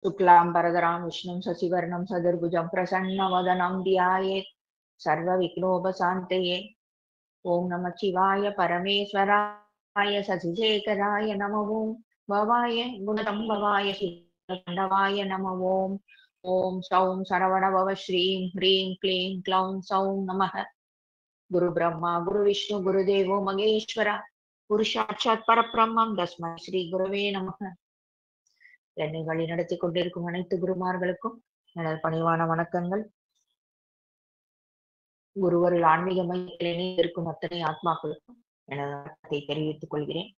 शुक्लांबरधरां विष्णुं शशिवर्णं सदर्भुजं प्रसन्नवदनं ध्यायेत् सर्वविघ्नोपशान्तये। ओं नमः शिवाय परमेश्वराय शशिशेखराय नमः। ओं भवाय गुणसम्भवाय शिवताण्डवाय नमः। ओं ओं सौं सरवणभव श्रीं ह्रीं क्लीं क्लौं सौं नमः। गुरु ब्रह्मा गुरु विष्णु गुरुदेवो महेश्वर गुरु साक्षात् परब्रह्मं तस्मै श्री गुरवे நமக. என்னை வழி நடத்தி கொண்டிருக்கும் அனைத்து குருமார்களுக்கும் எனது பணிவான வணக்கங்கள். குருவருள் ஆன்மீக மையத்தில் இருக்கும் அத்தனை ஆத்மாக்களுக்கும் எனது வணக்கத்தை தெரிவித்துக் கொள்கிறேன்.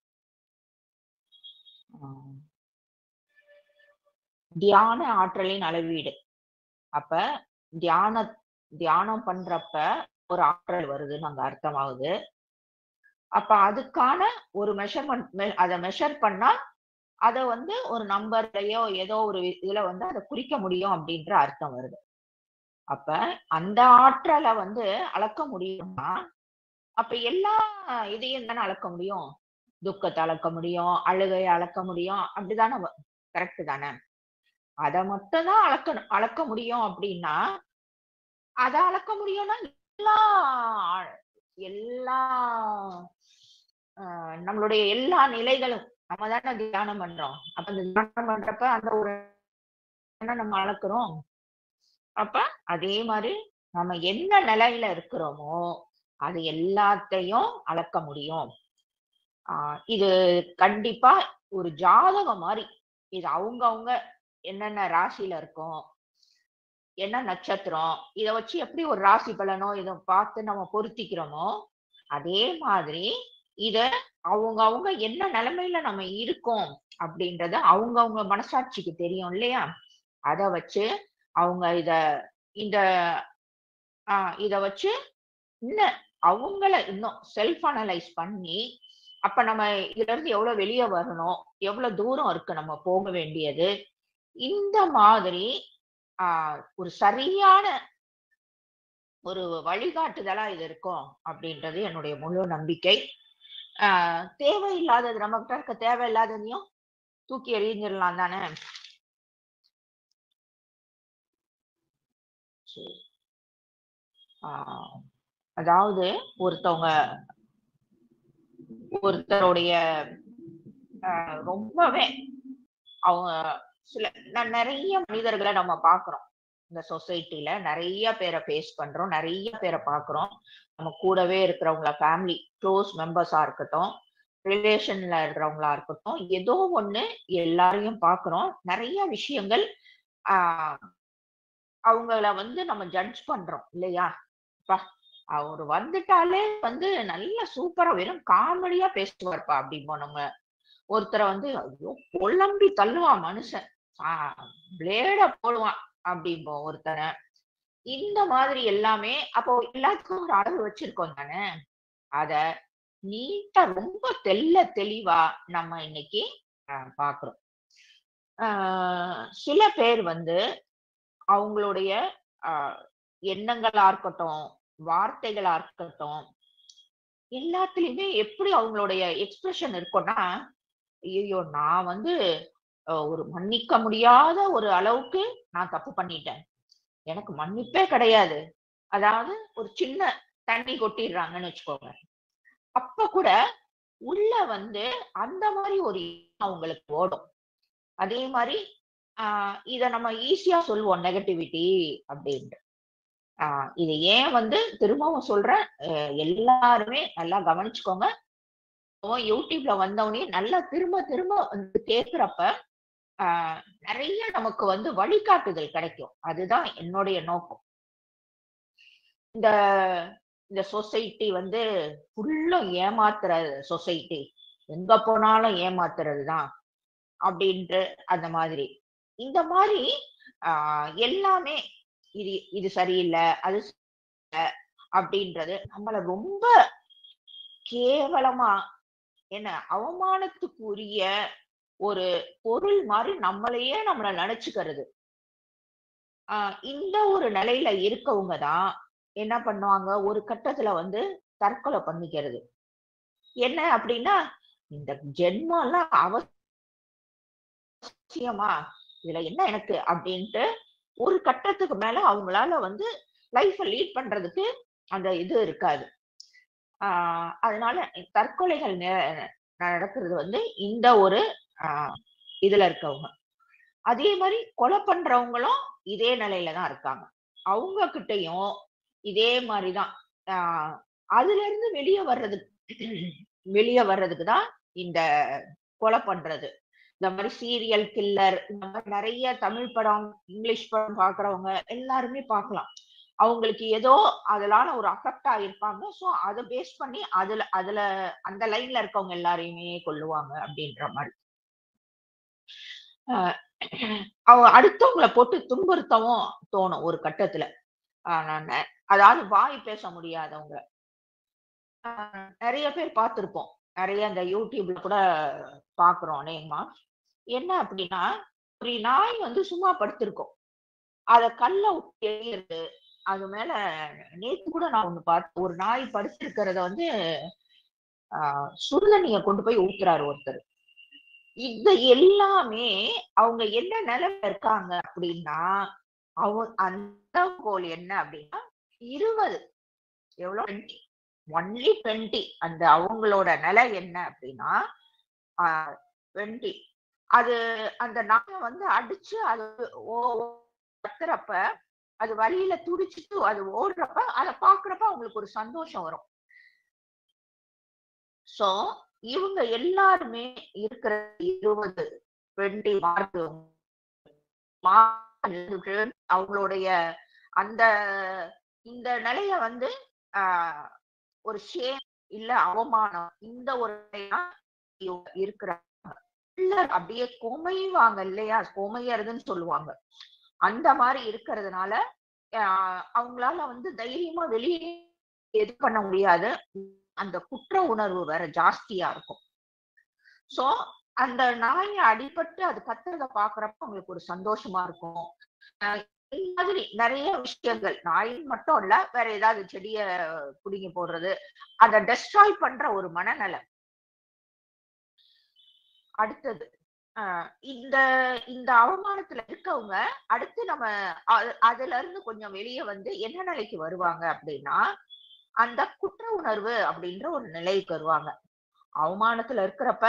தியான ஆற்றலின் அளவீடு. அப்ப தியானம் பண்றப்ப ஒரு ஆற்றல் வருதுன்னு அங்க அர்த்தமாகுது. அப்ப அதுக்கான ஒரு மெஷர்மெண்ட், அதை மெஷர் பண்ணா அதை ஒரு நம்பர்லயோ ஏதோ ஒரு இதுல அதை குறிக்க முடியும் அப்படின்ற அர்த்தம் வருது. அப்ப அந்த ஆற்றலை அளக்க முடியும்னா அப்ப எல்லா இதையும் தானே அளக்க முடியும். துக்கத்தை அளக்க முடியும், அழுகையை அளக்க முடியும், அப்படிதானே? கரெக்ட் தானே? அதை மட்டும் தான் அளக்க முடியும். அப்படின்னா அதை அளக்க முடியும்னா எல்லா எல்லா நம்மளுடைய எல்லா நிலைகளும் நம்ம தானே தியானம் பண்றோம். அப்ப அந்த தியானம் பண்றப்ப அந்த ஒரு நம்ம அளக்குறோம். அப்ப அதே மாதிரி நம்ம என்ன நிலையில இருக்கிறோமோ அது எல்லாத்தையும் அளக்க முடியும். இது கண்டிப்பா ஒரு ஜாதகம் மாதிரி. இது அவங்க என்னென்ன ராசியில இருக்கும், என்ன நட்சத்திரம், இத வச்சு எப்படி ஒரு ராசி பலனோ இதை பார்த்து நம்ம பொருத்திக்கிறோமோ அதே மாதிரி இத அவங்க என்ன நிலைமையில நம்ம இருக்கோம் அப்படின்றத அவங்க மனசாட்சிக்கு தெரியும் இல்லையா? அத வச்சு அவங்க இத வச்சு இன்னும் அவங்கள இன்னும் செல்ஃப் அனலைஸ் பண்ணி அப்ப நம்ம இதுல இருந்து எவ்வளவு வெளியே வரணும், எவ்வளவு தூரம் இருக்கு நம்ம போக வேண்டியது, இந்த மாதிரி ஒரு சரியான ஒரு வழிகாட்டுதலா இது இருக்கும் அப்படின்றது என்னுடைய முழு நம்பிக்கை. தேவையில்லாதது நம்மகிட்ட இருக்க தேவையில்லாததையும் தூக்கி எறிஞ்சிடலாம் தானே? அதாவது ஒருத்தருடைய ரொம்பவே அவங்க நிறைய மனிதர்களை நம்ம பாக்குறோம். இந்த சொசைட்டில நிறைய பேரை ஃபேஸ் பண்றோம், நிறைய பேரை பாக்குறோம். நம்ம கூடவே இருக்கிறவங்கள, ஃபேமிலி க்ளோஸ் மெம்பர்ஸா இருக்கட்டும், ரிலேஷன்ல இருக்கிறவங்களா இருக்கட்டும், ஏதோ ஒண்ணு எல்லாரையும் பாக்குறோம். நிறைய விஷயங்கள் அவங்கள நம்ம ஜட்ஜ் பண்றோம் இல்லையா? அவரு வந்துட்டாலே நல்ல சூப்பரா வெறும் காமெடியா பேசுவார்ப்பா அப்படிம்போ. நம்ம ஒருத்தரை ஐயோ புலம்பி தள்ளுவான் மனுஷன், பிளேட போடுவான் அப்படிம்போம் ஒருத்தனை. இந்த மாதிரி எல்லாமே அப்போ எல்லாத்துக்கும் ஒரு அளவு வச்சிருக்கோம் தானே? அத நீட்டா ரொம்ப தெளிவா நம்ம இன்னைக்கு பாக்குறோம். சில பேர் அவங்களுடைய எண்ணங்களா இருக்கட்டும், வார்த்தைகளா இருக்கட்டும், எல்லாத்துலயுமே எப்படி அவங்களுடைய எக்ஸ்பிரஷன் இருக்கும்னா, ஐயோ நான் ஒரு மன்னிக்க முடியாத ஒரு அளவுக்கு நான் தப்பு பண்ணிட்டேன், எனக்கு மன்னிப்பே கிடையாது. அதாவது ஒரு சின்ன தண்ணி கொட்டிடுறாங்கன்னு வச்சுக்கோங்க, அப்ப கூட உள்ள அந்த மாதிரி ஒரு அவங்களுக்கு ஓடும். அதே மாதிரி இத நம்ம ஈஸியா சொல்லுவோம் நெகட்டிவிட்டி அப்படின்ட்டு. இது ஏன் திரும்பவும் சொல்றேன், எல்லாருமே நல்லா கவனிச்சுக்கோங்க. யூடியூப்ல வந்தவனே நல்லா திரும்ப கேட்கிறப்ப நிறைய நமக்கு வழிகாட்டுதல் கிடைக்கும். அதுதான் என்னுடைய நோக்கம். இந்த சொசைட்டி ஃபுல்லும் ஏமாத்துற சொசைட்டி, எங்க போனாலும் ஏமாத்துறதுதான் அப்படின்ட்டு அந்த மாதிரி இந்த மாதிரி எல்லாமே இது சரியில்லை, அது அப்படின்றது நம்மள ரொம்ப கேவலமா என்ன அவமானத்துக்குரிய ஒரு பொருள் மாதிரி நம்மள நினைச்சுக்கிறது. இந்த ஒரு நிலையில இருக்கவங்க தான் என்ன பண்ணுவாங்க, ஒரு கட்டத்துல தற்கொலை பண்ணிக்கிறது. என்ன அப்படின்னா, இந்த ஜென்மம் எல்லாம் அவசியமா, இதுல என்ன எனக்கு அப்படின்ட்டு ஒரு கட்டத்துக்கு மேல அவங்களால வந்து லைஃப லீட் பண்றதுக்கு அந்த இது இருக்காது. அதனால தற்கொலைகள் நடக்கிறது வந்து இந்த ஒரு இதுல இருக்கவங்க. அதே மாதிரி கொலை பண்றவங்களும் இதே நிலையில தான் இருக்காங்க. அவங்க கிட்டயும் இதே மாதிரிதான். அதுல இருந்து வெளியே வர்றதுக்கு தான் இந்த கொலை பண்றது. இந்த மாதிரி சீரியல் கில்லர், இந்த மாதிரி நிறைய தமிழ் படம், இங்கிலீஷ் படம் பாக்குறவங்க எல்லாருமே பார்க்கலாம். அவங்களுக்கு ஏதோ அதனால ஒரு அஃபெக்ட் ஆகிருப்பாங்க. சோ அதை பேஸ் பண்ணி அதுல அந்த லைன்ல இருக்கவங்க எல்லாரையுமே கொல்லுவாங்க அப்படின்ற மாதிரி. அடுத்தவங்களை போட்டு துன்புறுத்தவும் தோணும் ஒரு கட்டத்துல. அதாவது வாய் பேச முடியாதவங்க நிறைய பேர் பார்த்திருப்போம். நிறைய இந்த யூடியூப்ல கூட பாக்குறோம் அநேகமா. என்ன அப்படின்னா, ஒரு நாய் வந்து சும்மா படுத்திருக்கும், அத கல்ல விட்டு எறியறது. அது மேல நேத்து கூட நான் ஒண்ணு பார்த்தேன். ஒரு நாய் படுத்திருக்கிறத வந்து சுடுதண்ணிய கொண்டு போய் ஊத்துறாரு ஒருத்தர். இது எல்லாமே அவங்க என்ன நிலைமை இருக்காங்க அப்படின்னா, அந்த கோல் என்ன அப்படின்னா 20 எவ்வளோ 20 ஒன்லி 20. அந்த அவங்களோட நிலை என்ன அப்படின்னா 20. அது அந்த நாயை வந்து அடிச்சு அது கத்துறப்ப, அது வழியில துடிச்சிட்டு அது ஓடுறப்ப அதை பாக்குறப்ப அவங்களுக்கு ஒரு சந்தோஷம் வரும். சோ இவங்க எல்லாருமே இருக்கிற 20 20 மார்க் அவங்களுடைய அந்த இந்த நிலைய வந்து ஒரு ஷேம் இல்ல அவமானம், இந்த ஒரு இருக்கிறாங்க. அப்படியே கோமைவாங்க இல்லையா, கோமையறதுன்னு சொல்லுவாங்க. அந்த மாதிரி இருக்கிறதுனால அவங்களால வந்து தைரியமா வெளியே எது பண்ண முடியாது. அந்த குற்ற உணர்வு வேற ஜாஸ்தியா இருக்கும். சோ அந்த நாயை அடிபட்டு அது கத்துறத பாக்குறப்ப அவங்களுக்கு ஒரு சந்தோஷமா இருக்கும். மாதிரி நிறைய விஷயங்கள், நாயின் மட்டும் இல்ல, வேற ஏதாவது செடிய புடுங்கி போடுறது, அதை டெஸ்ட்ராய் பண்ற ஒரு மனநல. அடுத்தது இந்த இந்த அவமானத்துல இருக்கவங்க அடுத்து நம்ம அதுல இருந்து கொஞ்சம் வெளியே வந்து என்ன நிலைக்கு வருவாங்க அப்படின்னா, அந்த குற்ற உணர்வு அப்படின்ற ஒரு நிலைக்கு வருவாங்க. அவமானத்துல இருக்கிறப்ப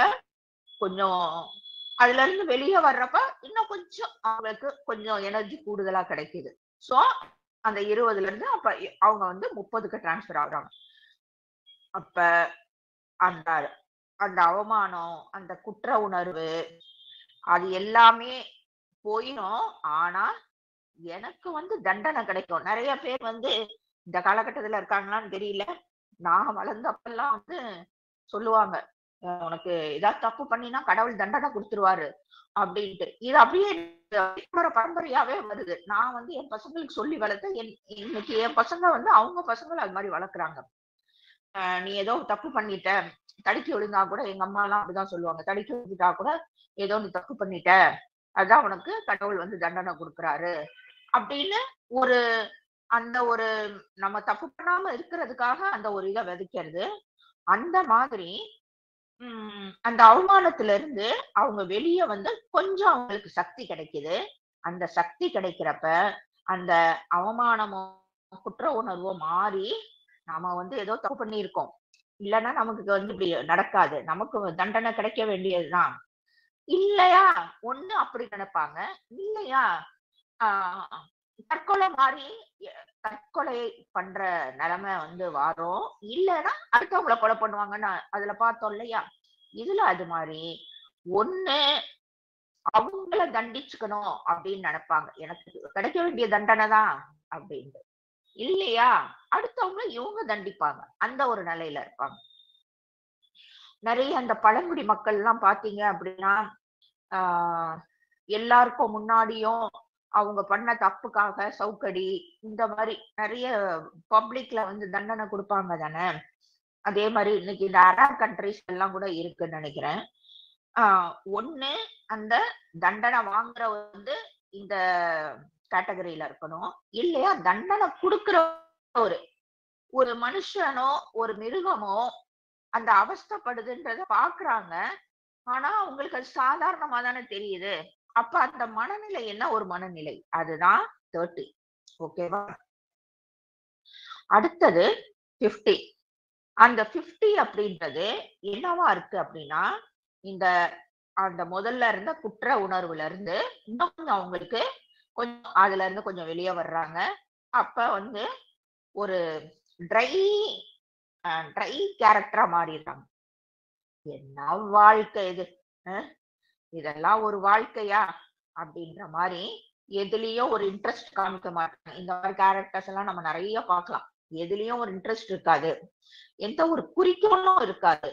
கொஞ்சம் அதுல இருந்து வெளியே வர்றப்ப இன்னும் கொஞ்சம் அவங்களுக்கு கொஞ்சம் எனர்ஜி கூடுதலா கிடைக்குது. சோ அந்த 20ல இருந்து அப்ப அவங்க வந்து 30க்கு டிரான்ஸ்பர் ஆகுறாங்க. அப்ப அந்த அந்த அவமானம், அந்த குற்ற உணர்வு, அது எல்லாமே போயிடும். ஆனா எனக்கு வந்து தண்டனை கிடைக்கும். நிறைய பேர் வந்து இந்த காலகட்டத்துல இருக்காங்களான்னு தெரியல. நான் வளர்ந்தப்பெல்லாம் வந்து சொல்லுவாங்க, உனக்கு ஏதாவது தப்பு பண்ணினா கடவுள் தண்டனை கொடுத்துருவாரு அப்படின்ட்டு. இது அப்படியே பரம்பரையாவே வருது. நான் வந்து என் பசங்களுக்கு சொல்லி வளர்த்த இன்னைக்கு என் பசங்க வந்து அவங்க பசங்களை அது மாதிரி வளர்க்குறாங்க. நீ ஏதோ தப்பு பண்ணிட்ட, தடுக்கி விழுந்தா கூட எங்க அம்மா எல்லாம் அப்படிதான் சொல்லுவாங்க, தடுக்கி விழுந்துட்டா கூட ஏதோ நீ தப்பு பண்ணிட்ட, அதான் உனக்கு கடவுள் வந்து தண்டனை கொடுக்குறாரு அப்படின்னு ஒரு அந்த ஒரு நம்ம தப்பு பண்ணாம இருக்கிறதுக்காக அந்த ஒரு இதை விதைக்கிறது. அந்த மாதிரி அந்த அவமானத்துல இருந்து அவங்க வெளியே வந்து கொஞ்சம் அவங்களுக்கு சக்தி கிடைக்குது. அந்த சக்தி கிடைக்கிறப்ப அந்த அவமானமோ குற்ற உணர்வோ மாறி நாம வந்து ஏதோ தப்பு பண்ணியிருக்கோம், இல்லைன்னா நமக்கு வந்து இப்படி நடக்காது, நமக்கு தண்டனை கிடைக்க வேண்டியதுதான் இல்லையா, ஒண்ணு அப்படி நினைப்பாங்க. இல்லையா தற்கொலை மாதிரி தற்கொலை பண்ற நிலைமை வந்து வரும். இல்லைன்னா அடுத்தவங்களை கொலை பண்ணுவாங்கன்னு அதுல பார்த்தோம் இல்லையா. இதுல அது மாதிரி ஒண்ணு அவங்கள தண்டிச்சுக்கணும் அப்படின்னு நினைப்பாங்க, எனக்கு கிடைக்க வேண்டிய தண்டனை தான் அப்படின்ட்டு. இல்லையா அடுத்தவங்க இவங்க தண்டிப்பாங்க, அந்த ஒரு நிலையில இருப்பாங்க. நிறைய அந்த பழங்குடி மக்கள் எல்லாம் பாத்தீங்க அப்படின்னா எல்லாருக்கும் முன்னாடியும் அவங்க பண்ண தப்புக்காக சவுக்கடி இந்த மாதிரி நிறைய பப்ளிக்ல வந்து தண்டனை கொடுப்பாங்க தானே. அதே மாதிரி இன்னைக்கு இந்த அரபு கண்ட்ரிஸ் எல்லாம் கூட இருக்குன்னு நினைக்கிறேன். ஒண்ணு அந்த தண்டனை வாங்குற வந்து இந்த கேட்டகரியில இருக்கணும். இல்லையா தண்டனை கொடுக்கிற ஒரு ஒரு மனுஷனோ ஒரு மிருகமோ அந்த அவஸ்தைப்படுதுன்றத பாக்குறாங்க. ஆனா அவங்களுக்கு அது சாதாரணமா தானே தெரியுது. அப்ப அந்த மனநிலை என்ன ஒரு மனநிலை? அதுதான் 30. ஓகேவா? அடுத்தது 50. அந்த 50 அப்படின்றது என்னவா இருக்கு அப்படின்னா, இந்த அந்த முதல்ல இருந்த குற்ற உணர்வுல இருந்து இன்னும் கொஞ்சம் அவங்களுக்கு கொஞ்சம் அதுல இருந்து கொஞ்சம் வெளிய வர்றாங்க. அப்ப வந்து ஒரு ட்ரை ட்ரை கேரக்டரா மாறிடுறாங்க. என்ன வாழ்க்கை இது? அ இதெல்லாம் ஒரு வாழ்க்கையா? அப்படின்ற மாரி எதுலயும் ஒரு இன்ட்ரெஸ்ட் காமிக்க மாட்டாங்க. இந்த மாரி கேரக்டர்ஸ் எல்லாம் நம்ம நெறைய பார்க்கலாம். எதுலயும் ஒரு இன்ட்ரெஸ்ட் இருக்காது. எந்த ஒரு குறிக்கோளும் இருக்காது.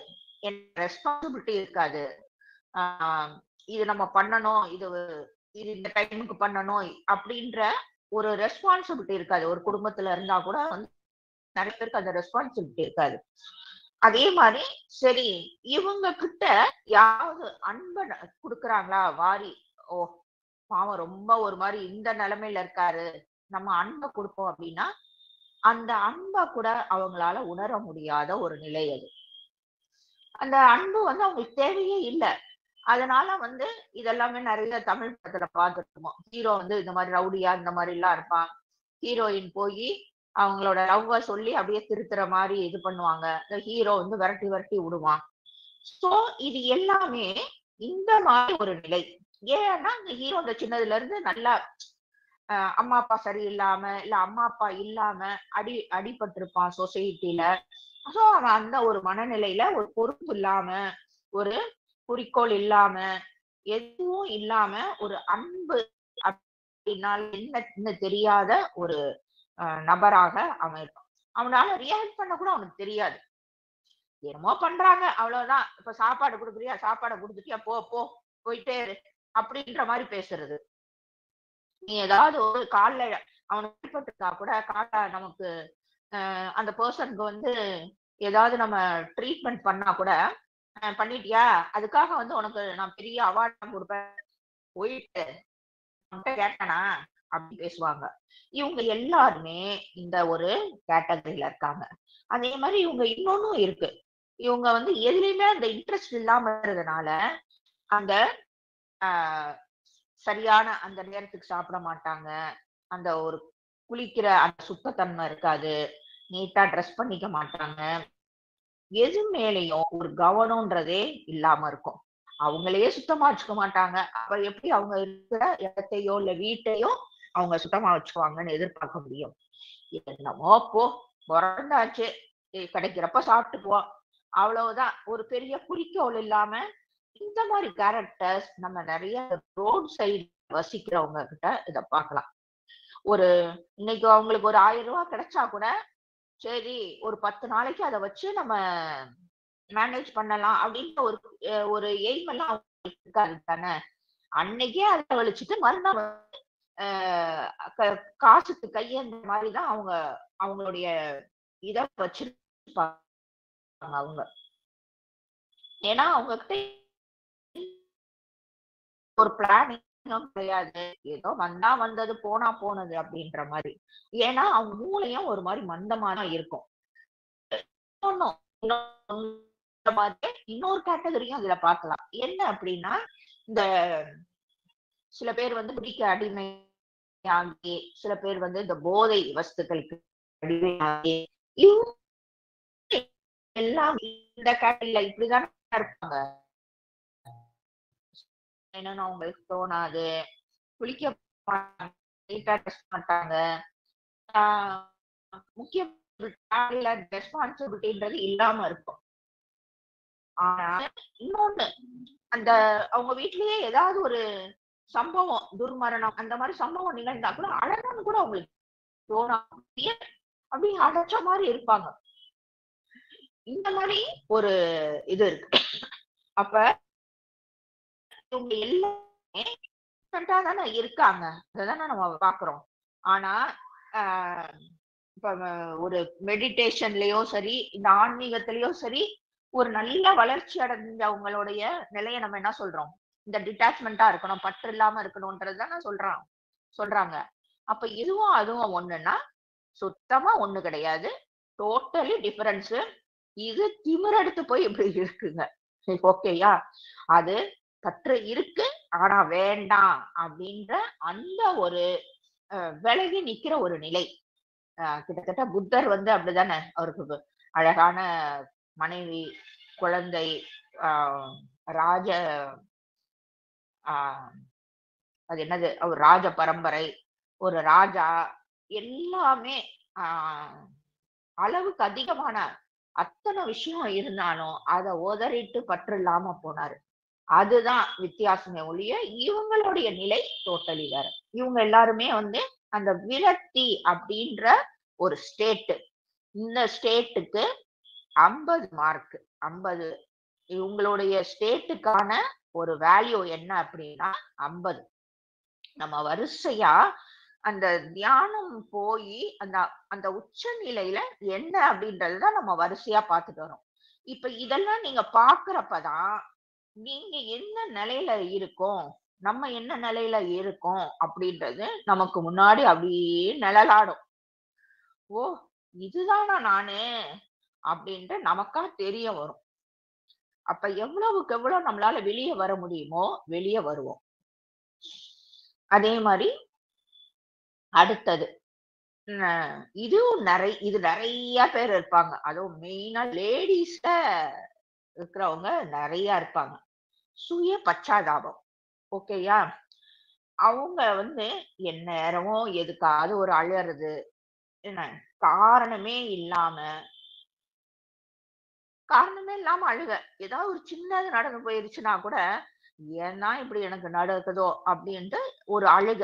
ரெஸ்பான்சிபிலிட்டி இருக்காது. ஆ இது நம்ம பண்ணணும். இது இந்த டைமுக்கு பண்ணணும் அப்படின்ற ஒரு ரெஸ்பான்சிபிலிட்டி இருக்காது. ஒரு குடும்பத்துல இருந்தா கூட வந்து நெறைய பேருக்கு அந்த ரெஸ்பான்சிபிலிட்டி இருக்காது. அதே மாரி சரி இவங்க கிட்ட யாராவது அன்ப குடுக்குறாங்களா? வாரி, ஓ! பாவம் ரொம்ப ஒரு மாரி இந்த நிலைமையில இருக்காரு. நம்ம அன்ப குடுப்போம் அப்படின்னா, அந்த அன்ப கூட அவங்களால உணர முடியாத ஒரு நிலை அது. அந்த அன்பு வந்து அவங்களுக்கு தேவையே இல்ல. அதனால வந்து இதெல்லாமே நெறைய தமிழ் படத்துல பார்த்துருப்போம். ஹீரோ வந்து இந்த மாரி ரவுடியா இந்த மாரிலாம் இருப்பான். ஹீரோயின் போயி அவங்களோட லவ்வ சொல்லி அப்படியே திருத்துற மாரி இது பண்ணுவாங்க. இந்த ஹீரோ வந்து விரட்டி விரட்டி விடுவான். சோ இது எல்லாமே இந்த மாரி ஒரு நிலை. ஏன்னா இந்த ஹீரோ இந்த சின்னதுல இருந்து நல்லா அம்மா அப்பா சரியில்லாம, இல்ல அம்மா அப்பா இல்லாம அடிபட்டிருப்பான் சொசைட்டில. சோ அவன் அந்த ஒரு மனநிலையில ஒரு பொறுப்பு இல்லாம, ஒரு குறிக்கோள் இல்லாம, எதுவும் இல்லாம ஒரு அன்பு அப்படின்னால் என்னன்னு தெரியாத ஒரு நபராக அவன் இருப்பான். அவனால ரியாக்ட் பண்ண கூட அவனுக்கு தெரியாது. என்னமோ பண்றாங்க அவ்வளவுதான். இப்ப சாப்பாடு குடுக்குறியா? சாப்பாட குடுத்துட்டியா? போ போ போயிட்டே இரு. அப்படின்ற மாரி பேசுறது. நீ ஏதாவது ஒரு கால்ல அவனுக்கு அடிபட்டுருந்தா கூட கால்ல நமக்கு அந்த பெர்சனுக்கு வந்து ஏதாவது நம்ம ட்ரீட்மெண்ட் பண்ணா கூட, பண்ணிட்டியா? அதுக்காக வந்து உனக்கு நான் பெரிய அவார்ட்லாம் குடுப்பேன். போயிட்டு உன்ட்ட கேட்டனா? அப்படி பேசுவாங்க. இவங்க எல்லாருமே இந்த ஒரு கேட்டகரில இருக்காங்க. அதே மாரி இவங்க இன்னொன்னும் இருக்கு. இவங்க வந்து எதுலயுமே அந்த இன்ட்ரெஸ்ட் இல்லாம இருக்கிறதுனால, அந்த அ சரியான அந்த நேரத்துக்கு சாப்பிட மாட்டாங்க. அந்த ஒரு குளிக்கிற அந்த சுத்தத்தன்மை இருக்காது. நீட்டா ட்ரெஸ் பண்ணிக்க மாட்டாங்க. எது மேலயும் ஒரு கவனம்ன்றதே இல்லாம இருக்கும். அவங்களையே சுத்தமா வச்சுக்க மாட்டாங்க. அப்ப எப்படி அவங்க இருக்கிற இடத்தையோ, இல்ல வீட்டையோ அவங்க சுத்தமா வச்சுக்குவாங்கன்னு எதிர்பார்க்க முடியும்? என்னமோ போ! பொறந்தாச்சு. கிடைக்கிறப்ப சாப்பிட்டுக்குவோம். அவ்வளவுதான். ஒரு பெரிய குறிக்கோள் இல்லாம, இந்த மாரி கேரக்டர்ஸ் நம்ம நெறைய ரோட் சைடு வசிக்கிறவங்க கிட்ட இத பார்க்கலாம். ஒரு இன்னைக்கு அவங்களுக்கு ஒரு ரூ. 1000 கிடைச்சா கூட, சரி ஒரு 10 நாளைக்கு அத வச்சு நம்ம மேனேஜ் பண்ணலாம் அப்படின்ற ஒரு எய்ம் எல்லாம் அவங்களுக்கு இருக்காது தானே! அன்னைக்கே அத வலிச்சுட்டு மறுநாள் அ க காசுக்கு கையேந்த மாரி தான் அவங்க அவங்களுடைய இத வச்சிருப்பாங்க அவங்க. ஏன்னா அவங்க கிட்ட ஒரு பிளானிங்கும் கிடையாது. ஏதோ வந்தா வந்தது, போனா போனது அப்படின்ற மாரி. ஏன்னா அவங்க மூளையும் ஒரு மாரி மந்தமா தான் இருக்கும். இன்னொன்னும் இந்த மாதிரி இன்னொரு கேட்டகரியும் அதுல பார்க்கலாம். என்ன அப்படின்னா, இந்த சில பேர் வந்து குடிக்க அடிமையாகி, சில பேர் வந்து இந்த போதை வஸ்துக்களுக்கு அடிமையாகி, இவங்க எல்லாம் இந்த கேட்டகரில இப்படிதானே இருப்பாங்க. என்னன்னு அவங்களுக்கு தோணாது. குளிக்க மாட்டாங்க, நீட்டா ட்ரெஸ் மாட்டாங்க. ஆ முக்கிய ரெஸ்பான்சிபிலிட்டின்றது இல்லாம இருக்கும். ஆனா இன்னொன்னு அந்த அவங்க வீட்லயே ஏதாவது ஒரு சம்பவம், துர்மரணம் அந்த மாரி சம்பவம் நிகழ்ந்தா கூட அழணும்னு கூட அவங்களுக்கு தோணாது. ஏன் அப்படி அடைச்ச மாரி இருப்பாங்க. இந்த மாரி ஒரு இது இருக்கு. அப்ப இவங்க எல்லாமே டிஃபரெண்டா தானே இருக்காங்க. அததானே நம்ம பார்க்கிறோம். ஆனா, ஆ இப்ப ஒரு மெடிடேஷன்லயும் சரி, இந்த ஆன்மீகத்திலயும் சரி, ஒரு நல்ல வளர்ச்சி அடைஞ்சவங்களுடைய நிலைய நம்ம என்ன சொல்றோம்? இந்த டிட்டாச்மென்ட்டா இருக்கணும், பற்று இல்லாம இருக்கணும்ன்றது தானே சொல்றாங்க. அப்ப இதுவும் அதுவும் ஒண்ணுன்னா, சுத்தமா ஒண்ணு கிடையாது. Totally difference. இது திமிரெடுத்து போய் இப்படி இருக்குங்க. ஓகேயா? அது பற்று இருக்கு. ஆனா வேண்டாம் அப்படின்ற அந்த ஒரு விலகி நிக்கிற ஒரு நிலை. கிட்டத்தட்ட புத்தர் வந்து அப்படிதானே. அவருக்கு அழகான மனைவி, குழந்தை, ஆஹ் ராஜ ஆஹ் அது என்னது, அவர் ராஜ பரம்பரை, ஒரு ராஜா, எல்லாமே ஆஹ் அளவுக்கு அதிகமான அத்தனை விஷயம் இருந்தாலும் அதை உதறிட்டு பற்று இல்லாம போனாரு. அதுதான் வித்தியாசமே ஒழிய இவங்களுடைய நிலை டோட்டலி வேற. இவங்க எல்லாருமே வந்து அந்த விரக்தி அப்படின்ற ஒரு ஸ்டேட். இந்த ஸ்டேட்டுக்கு 50 மார்க். 50 இவங்களுடைய ஸ்டேட்டுக்கான ஒரு வேல்யூ என்ன அப்படின்னா 50. நம்ம வரிசையா அந்த தியானம் போய் அந்த அந்த உச்ச நிலையில என்ன அப்படின்றதுதான் நம்ம வரிசையா பார்த்துட்டு வரோம். இப்ப இதெல்லாம் நீங்க பாக்குறப்பதான் நீங்க என்ன நிலையில இருக்கோம், நம்ம என்ன நிலையில இருக்கோம் அப்படின்றது நமக்கு முன்னாடி அப்படியே நிழலாடும். ஓ, இதுதானா நானு அப்படின்ட்டு நமக்கா தெரிய வரும். அப்ப எவ்வளவுக்கு எவ்வளவு நம்மளால வெளியே வர முடியுமோ வெளியே வருவோம். அதே மாதிரி அடுத்தது இதுவும் இது நிறைய பேர் இருப்பாங்க. அதுவும் மெயினா லேடிஸ்ல இருக்கிறவங்க நிறைய இருப்பாங்க. சுய பச்சாதாபம். ஓகேயா? அவங்க வந்து எந்நேரமும் எதுக்காவது ஒரு அழறது, என்ன காரணமே இல்லாம அழுக. ஏதாவது ஒரு சின்னது நடந்து போயிருச்சுன்னா கூட ஏன்னா இப்படி எனக்கு நடக்குதோ அப்படின்ட்டு ஒரு அழுக.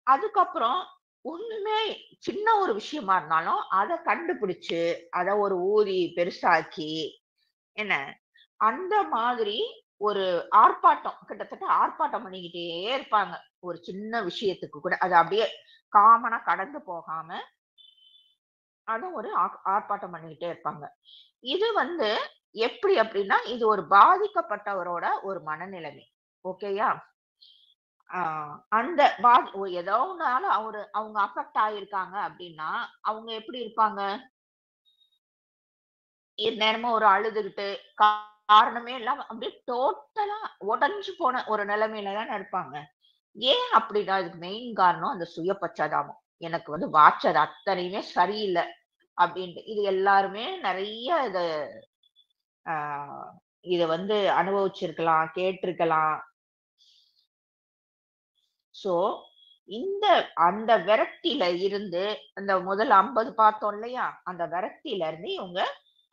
அதுக்கப்புறம் ஒண்ணுமே சின்ன ஒரு விஷயமா இருந்தாலும் அதை கண்டுபிடிச்சு அதை ஒரு ஊதி பெருசாக்கி என்ன அந்த மாதிரி ஒரு ஆர்ப்பாட்டம், கிட்டத்தட்ட ஆர்ப்பாட்டம் பண்ணிக்கிட்டே இருப்பாங்க. ஒரு சின்ன விஷயத்துக்கு கூட அது அப்படியே காமனா கடந்து போகாம அத ஒரு ஆர்ப்பாட்டம் பண்ணிக்கிட்டே இருப்பாங்க. இது வந்து எப்படி அப்படின்னா இது ஒரு பாதிக்கப்பட்டவரோட ஒரு மனநிலைமை. ஓகேயா? அந்த ஏதோ ஒன்னால அவங்க அஃபெக்ட் ஆயிருக்காங்க அப்படின்னா அவங்க எப்படி இருப்பாங்க? நேரமும் ஒரு அழுதுகிட்டு காரணமே இல்லாம அப்படியே டோட்டலா உடைஞ்சு போன ஒரு நிலைமையில தானே இருப்பாங்க. ஏன் அப்படின்னா இதுக்கு மெயின் காரணம் அந்த சுய பச்சாதாபம். எனக்கு வந்து வாட்சது அத்தனையுமே சரியில்லை அப்படின்ட்டு. இது எல்லாருமே நிறைய ஆஹ் இத வந்து அனுபவிச்சிருக்கலாம், கேட்டிருக்கலாம். சோ இந்த அந்த விரக்தியில இருந்து அந்த முதல் 50 பார்த்தோம் இல்லையா, அந்த விரக்தியில இருந்து இவங்க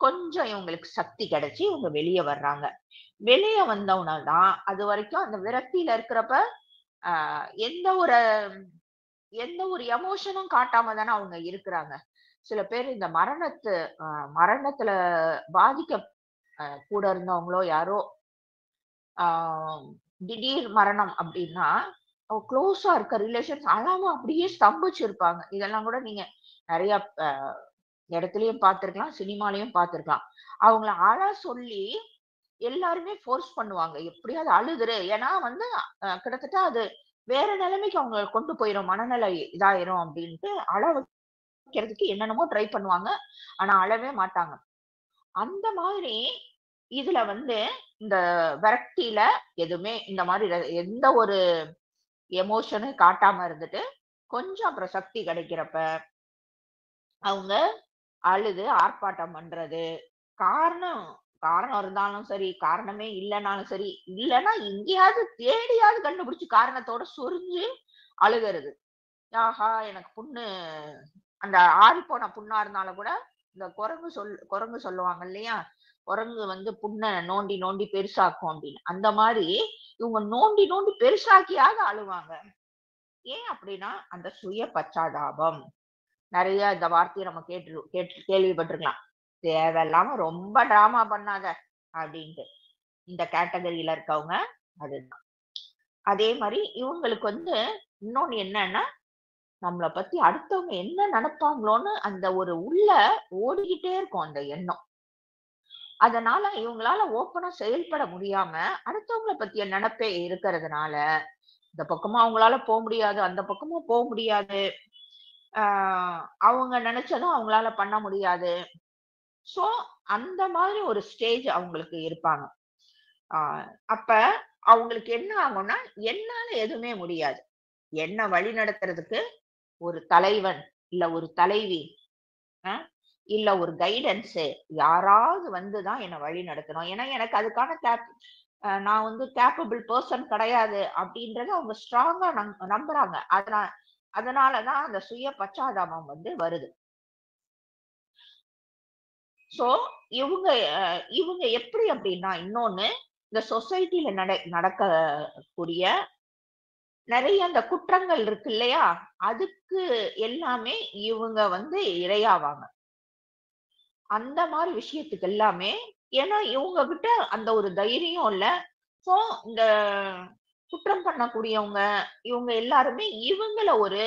கொஞ்சம் இவங்களுக்கு சக்தி கிடைச்சு இவங்க வெளியே வர்றாங்க. வெளியே வந்தவனதான் அது வரைக்கும் அந்த விரக்தியில இருக்கிறப்ப எந்த ஒரு எமோஷனும் காட்டாம தானே அவங்க இருக்கிறாங்க. சில பேர் இந்த மரணத்துல பாதிக்க கூட இருந்தவங்களோ யாரோ திடீர் மரணம் அப்படின்னா க்ளோஸா இருக்க ரிலேஷன்ஸ் அழாம அப்படியே ஸ்தம்பிச்சிருப்பாங்க. இதெல்லாம் கூட நீங்க நிறைய இடத்துலயும் பார்த்திருக்கலாம், சினிமாலையும் பார்த்திருக்கலாம். அவங்கள அழ சொல்லி எல்லாருமே ஃபோர்ஸ் பண்ணுவாங்க. எப்படியாவது அழுதுரு. ஏன்னா வந்து கிட்டத்தட்ட அது வேற நிலைமைக்கு அவங்க கொண்டு போயிரும். மனநிலை இதாயிரும் அப்படின்ட்டு அழ வைக்கிறதுக்கு என்னென்னமோ ட்ரை பண்ணுவாங்க. ஆனா அழவே மாட்டாங்க. அந்த மாதிரி இதுல வந்து இந்த விரக்தியில எதுவுமே இந்த மாதிரி எந்த ஒரு எமோஷனும் காட்டாம இருந்துட்டு கொஞ்சம் அப்புறம் சக்தி கிடைக்கிறப்ப அவங்க அழுது ஆர்ப்பாட்டம் பண்றது. காரணம் காரணம் இருந்தாலும் சரி, காரணமே இல்லைனாலும் சரி, இல்லைன்னா எங்கேயாவது தேடியாவது கண்டுபிடிச்சு காரணத்தோட சொரிஞ்சு அழுகிறது. ஆஹா எனக்கு புண்ணு, அந்த ஆறிப்போன புண்ணா இருந்தாலும் கூட இந்த குரங்கு சொல்லுவாங்க இல்லையா, குரங்கு வந்து புண்ணை நோண்டி நோண்டி பெருசாக்கும் அப்படின்னு. அந்த மாதிரி இவங்க நோண்டி நோண்டி பெருசாக்கியாவது அழுவாங்க. ஏன் அப்படின்னா அந்த சுய பச்சாதாபம். நிறைய இந்த வார்த்தையை நம்ம கேள்விப்பட்டிருக்கலாம். தேவையில்லாம ரொம்ப டிராமா பண்ணாத அப்படின்ட்டு இந்த கேட்டகரியில இருக்கவங்க. அதுதான். அதே மாதிரி இவங்களுக்கு வந்து இன்னொன்னு என்னன்னா நம்மளை பத்தி அடுத்தவங்க என்ன நினைப்பாங்களோன்னு அந்த ஒரு உள்ள ஓடிக்கிட்டே இருக்கும் அந்த எண்ணம். அதனால இவங்களால ஓப்பனா செயல்பட முடியாம அடுத்தவங்களை பத்திய நினைப்பே இருக்கிறதுனால இந்த பக்கமும் அவங்களால போக முடியாது, அந்த பக்கமும் போக முடியாது. அவங்க நினைச்சதும் அவங்களால பண்ண முடியாது. சோ அந்த மாதிரி ஒரு ஸ்டேஜ் அவங்களுக்கு இருப்பாங்க. அப்ப அவங்களுக்கு என்ன ஆகும்னா, என்னால எதுவுமே முடியாது. என்ன வழி நடத்துறதுக்கு ஒரு தலைவன், இல்ல ஒரு தலைவி, அ இல்ல ஒரு கைடன்ஸு யாராவது வந்து தான் என்ன வழி நடத்தணும். ஏன்னா, எனக்கு அதுக்கான நான் வந்து கேப்பபிள் பெர்சன் கிடையாது அப்படின்றத அவங்க ஸ்ட்ராங்கா நம்புறாங்க. அதனால தான் அந்த சுய பச்சாதாபம் வந்து வருது. சோ, இவுங்க அ இவுங்க எப்படி அப்படின்னா, இன்னொன்னு இந்த சொசைட்டில நடக்கக்கூடிய நெறைய அந்த குற்றங்கள் இருக்கு இல்லையா? அதுக்கு எல்லாமே இவுங்க வந்து இரையாவாங்க. அந்த மாரி விஷயத்துக்கு எல்லாமே ஏன்னா இவுங்க கிட்ட அந்த ஒரு தைரியம் இல்ல. சோ, இந்த குற்றம் பண்ணக்கூடியவங்க, இவுங்க எல்லாருமே இவுங்கள ஒரு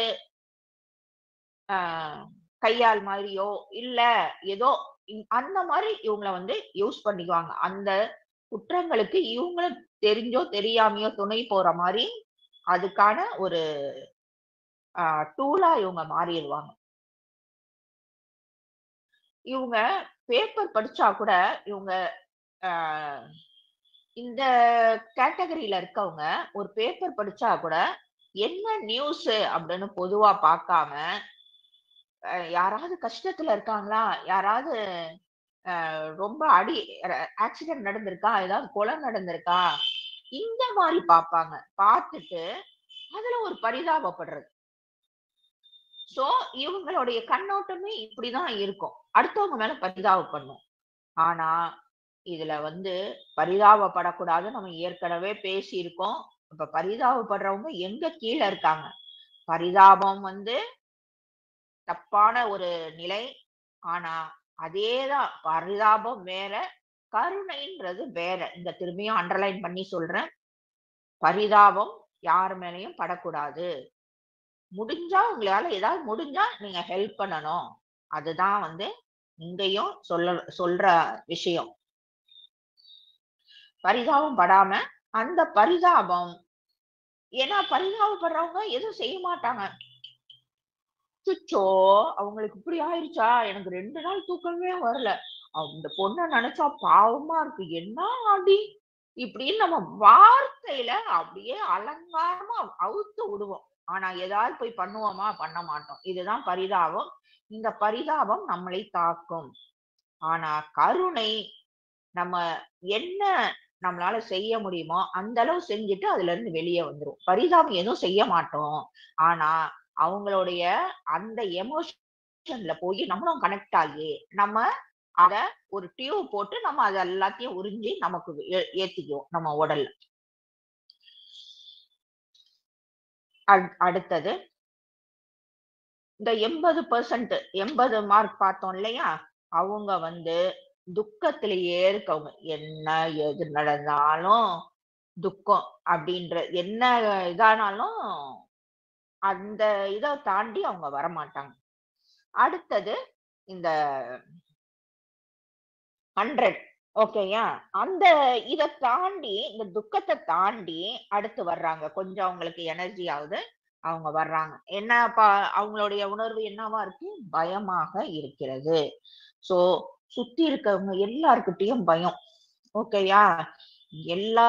அ கையாள் மாரியோ, இல்ல ஏதோ அந்த மாரி இவுங்கள வந்து யூஸ் பண்ணிக்குவாங்க. அந்த குற்றங்களுக்கு இவுங்களும் தெரிஞ்சோ, தெரியாமயோ துணை போற மாரி, அதுக்கான ஒரு அ டூலா இவுங்க மாறிருவாங்க. இவுங்க பேப்பர் படிச்சா கூட, இவுங்க அ இந்த கேட்டகரில இருக்கவங்க, ஒரு பேப்பர் படிச்சா கூட, என்ன நியூஸு அப்படின்னு பொதுவா பாக்காம, யாராவது கஷ்டத்துல இருக்காங்களா? யாராவது ரொம்ப ஆக்சிடென்ட் நடந்திருக்கா? ஏதாவது கொலை நடந்திருக்கா? இந்த மாரி பாப்பாங்க. பாத்துட்டு, அதுல ஒரு பரிதாபப்படுறது. சோ, இவங்களுடைய கண்ணோட்டமே இப்படிதான் இருக்கும். அடுத்தவங்க மேல பரிதாபப்படணும். ஆனா, இதுல வந்து பரிதாபப்படக்கூடாதுன்னு நம்ம ஏற்கனவே பேசியிருக்கோம். இப்ப பரிதாபப்படுறவங்க எங்க கீழ இருக்காங்க? பரிதாபம் வந்து தப்பான ஒரு நிலை. ஆனா, அதேதான் பரிதாபம் வேற, கருணைன்றது வேற. இந்த திரும்பியும் அண்டர்லைன் பண்ணி சொல்றேன். பரிதாபம் யார் மேலயும் படக்கூடாது. முடிஞ்சா உங்களால ஏதாவது முடிஞ்சா நீங்க ஹெல்ப் பண்ணணும். அதுதான் வந்து இங்கேயும் சொல்ற விஷயம். பரிதாபம் படாம, அந்த பரிதாபம் ஏன்னா பரிதாபப்படுறவங்க எதுவும் செய்ய மாட்டாங்க. அச்சச்சோ! அவங்களுக்கு இப்படி ஆயிருச்சா? எனக்கு 2 நாள் தூக்கமே வரல. அந்த பொண்ண நெனச்சா பாவமா இருக்கு. என்ன அடி! இப்படின்னு நம்ம வார்த்தையில அப்படியே அலங்காரமா அவுத்து விடுவோம். ஆனா ஏதாவது போய் பண்ணுவோமா? பண்ண மாட்டோம். இதுதான் பரிதாபம். இந்த பரிதாபம் நம்மளை தாக்கும். ஆனா கருணை நம்ம என்ன நம்மளால செய்ய முடியுமோ, அந்த அளவு செஞ்சுட்டு அதுலருந்து வெளிய வந்துருவோம். பரிதாபம் எதுவும் செய்ய மாட்டோம். ஆனா, அவங்களுடைய அந்த எமோஷன்ல போயி நம்மளும் கனெக்ட் ஆகி, நம்ம அத ஒரு டியூப் போட்டு நம்ம அத எல்லாத்தையும் உறிஞ்சி நமக்கு ஏத்திக்குவோம் நம்ம உடல்ல. அடுத்தது இந்த 80% 80 மார்க் பார்த்தோம் இல்லையா? அவங்க வந்து துக்கத்திலேயே இருக்கவங்க. என்ன எது நடந்தாலும் துக்கம் அப்படின்ற என்ன இதானாலும் அந்த இத தாண்டி அவங்க வரமாட்டாங்க. அடுத்தது இந்த 100 ஓகேயா? அந்த இத தாண்டி இந்த துக்கத்த தாண்டி அடுத்து வர்றாங்க. கொஞ்சம் அவங்களுக்கு எனர்ஜி ஆவுது. அவங்க வர்றாங்க. என்னப்பா அவங்களுடைய உணர்வு என்னவா இருக்கு? பயமாக இருக்கிறது. ஸோ சுத்தி இருக்கவங்க எல்லார்கிட்டயும் பயம். ஓகேயா? எல்லா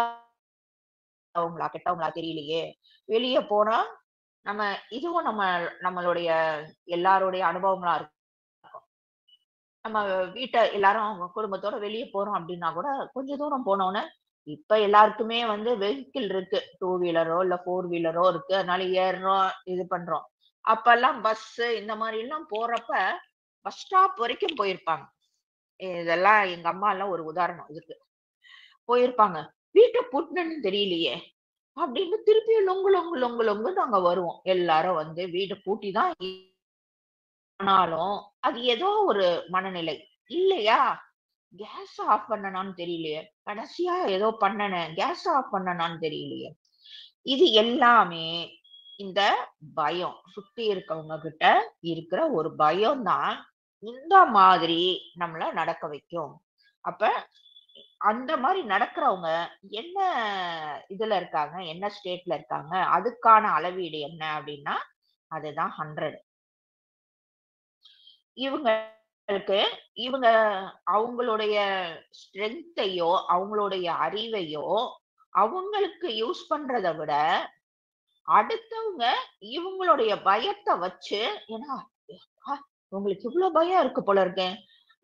நல்லவங்களா, கெட்டவங்களா தெரியலையே! வெளிய போனா, நம்ம இதுவும் நம்மளுடைய எல்லாருடைய அனுபவங்களா இருக்கும். நம்ம வீட்ட எல்லாரும் அவங்க குடும்பத்தோட வெளிய போறோம் அப்டின்னா கூட, கொஞ்ச தூரம் போனோனே, இப்ப எல்லாருக்குமே வந்து வெஹிக்கிள் இருக்கு. 2 வீலரோ, இல்ல 4 வீலரோ இருக்கு. அதனால ஏறுறோம், இது பண்றோம். அப்பல்லாம் பஸ்ஸு இந்த மாரிலாம் போறப்ப, பஸ் ஸ்டாப் வரைக்கும் போயிருப்பாங்க. இதெல்லாம் எங்க அம்மாலாம் ஒரு உதாரணம் இதுக்கு. போயிருப்பாங்க. வீட்ட பூட்டுனேன்னு தெரியலையே! அப்படின்னு திருப்பியும் லொங்கு லொங்கு லொங்கு லொங்குன்னு அங்க வருவோம். எல்லாரும் வந்து வீடு பூட்டி தான் ஆனாலும், அது ஏதோ ஒரு மனநிலை. இல்லையா? கேஸ் ஆஃப் பண்ணனான்னு தெரியலையே. கடைசியா ஏதோ பண்ணனே. கேஸ் ஆஃப் பண்ணனான்னு தெரியலையே. இது எல்லாமே இந்த பயம். சுத்தி இருக்கவங்க கிட்ட இருக்கிற ஒரு பயம் தான் இந்த மாதிரி நம்மள நடக்க வைக்கும். அப்ப அந்த மாரி நடக்கிறவங்க என்ன இதுல இருக்காங்க? என்ன ஸ்டேட்ல இருக்காங்க? அதுக்கான அளவீடு என்ன அப்டின்னா, அதுதான் 100. இவங்களுக்கு இவங்க அவங்களுடைய ஸ்ட்ரெங்த்தையோ, அவங்களுடைய அறிவையோ அவங்களுக்கு யூஸ் பண்றத விட அடுத்தவங்க இவங்களுடைய பயத்தை வச்சு, ஏன்னா உங்களுக்கு இவ்வளவு பயம் இருக்கு போல இருக்கு.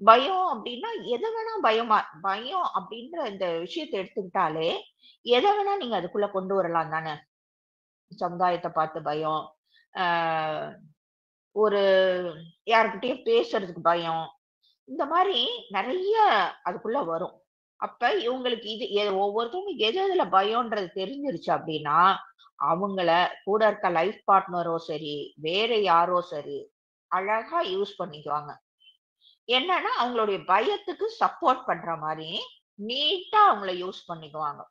பயம் அப்படின்னா எதை வேணா பயம் அப்படின்ற இந்த விஷயத்தை எடுத்துக்கிட்டாலே எதை வேணா நீங்க அதுக்குள்ள கொண்டு வரலாம் தானே. சமுதாயத்தை பார்த்து பயம், ஆஹ் ஒரு யாருக்கிட்டயும் பேசுறதுக்கு பயம், இந்த மாதிரி நிறைய அதுக்குள்ள வரும். அப்ப இவங்களுக்கு ஒவ்வொருத்தவங்க எது எதுல பயம்ன்றது தெரிஞ்சிருச்சு அப்படின்னா, அவங்கள கூட இருக்க லைஃப் பார்ட்னரோ சரி, வேற யாரோ சரி, அழகா யூஸ் பண்ணிக்குவாங்க. என்னன்னா அவங்களுடைய பயத்துக்கு சப்போர்ட் பண்ற மாதிரி நீட்டா அவங்கள யூஸ் பண்ணிக்குவாங்க.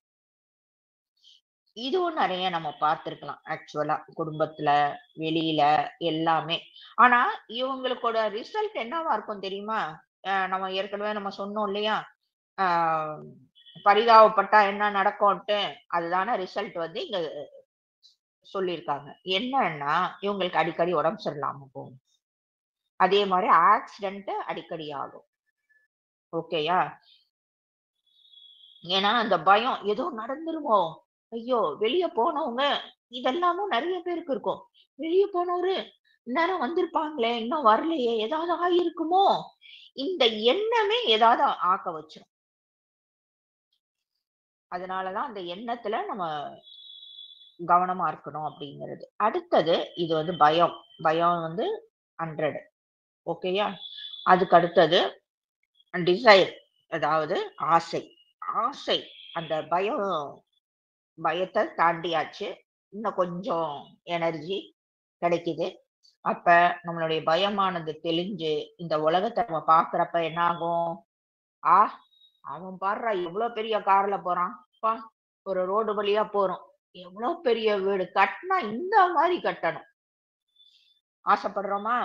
இதுவும் நிறைய நம்ம பார்த்திருக்கலாம் ஆக்சுவலா, குடும்பத்துல, வெளியில, எல்லாமே. ஆனா இவங்களுக்கோட ரிசல்ட் என்னவா இருக்கும் தெரியுமா? நம்ம ஏற்கனவே நம்ம சொன்னோம் இல்லையா? ஆஹ் பரிதாபப்பட்டா என்ன நடக்கும்ட்டு, அதுதான ரிசல்ட் வந்து இங்க சொல்லியிருக்காங்க. என்னன்னா இவங்களுக்கு அடிக்கடி உடம்பு சரியில்லாம போகும். அதே மாதிரி ஆக்சிடென்ட் அடிக்கடி ஆகும். ஓகேயா? ஏன்னா அந்த பயம் ஏதோ நடந்துருமோ, ஐயோ வெளிய போனவங்க, இதெல்லாமும் நிறைய பேருக்கு இருக்கும். வெளிய போனவரு இந்நேரம் வந்திருப்பாங்களே, இன்னும் வரலையே, ஏதாவது ஆயிருக்குமோ, இந்த எண்ணமே ஏதாவது ஆக்க வச்சிரும். அதனாலதான் அந்த எண்ணத்துல நம்ம கவனமா இருக்கணும் அப்படிங்கிறது. அடுத்தது இது வந்து பயம். பயம் வந்து 100. ஓகேயா? அதுக்கு அடுத்தது டிசைர், அதாவது ஆசை. ஆசை, அந்த பயத்தை தாண்டியாச்சு. இன்னும் கொஞ்சம் எனர்ஜி கிடைக்குது. அப்ப நம்மளுடைய பயமானது தெளிஞ்சு இந்த உலகத்தை நம்ம பாக்குறப்ப என்ன ஆகும்? ஆ, அவன் பாடுறா எவ்வளவு பெரிய கார்ல போறான், பா, ஒரு ரோடு வழியா போறோம், எவ்வளவு பெரிய வீடு கட்டினா இந்த மாதிரி கட்டணும் ஆசைப்படுறோமா?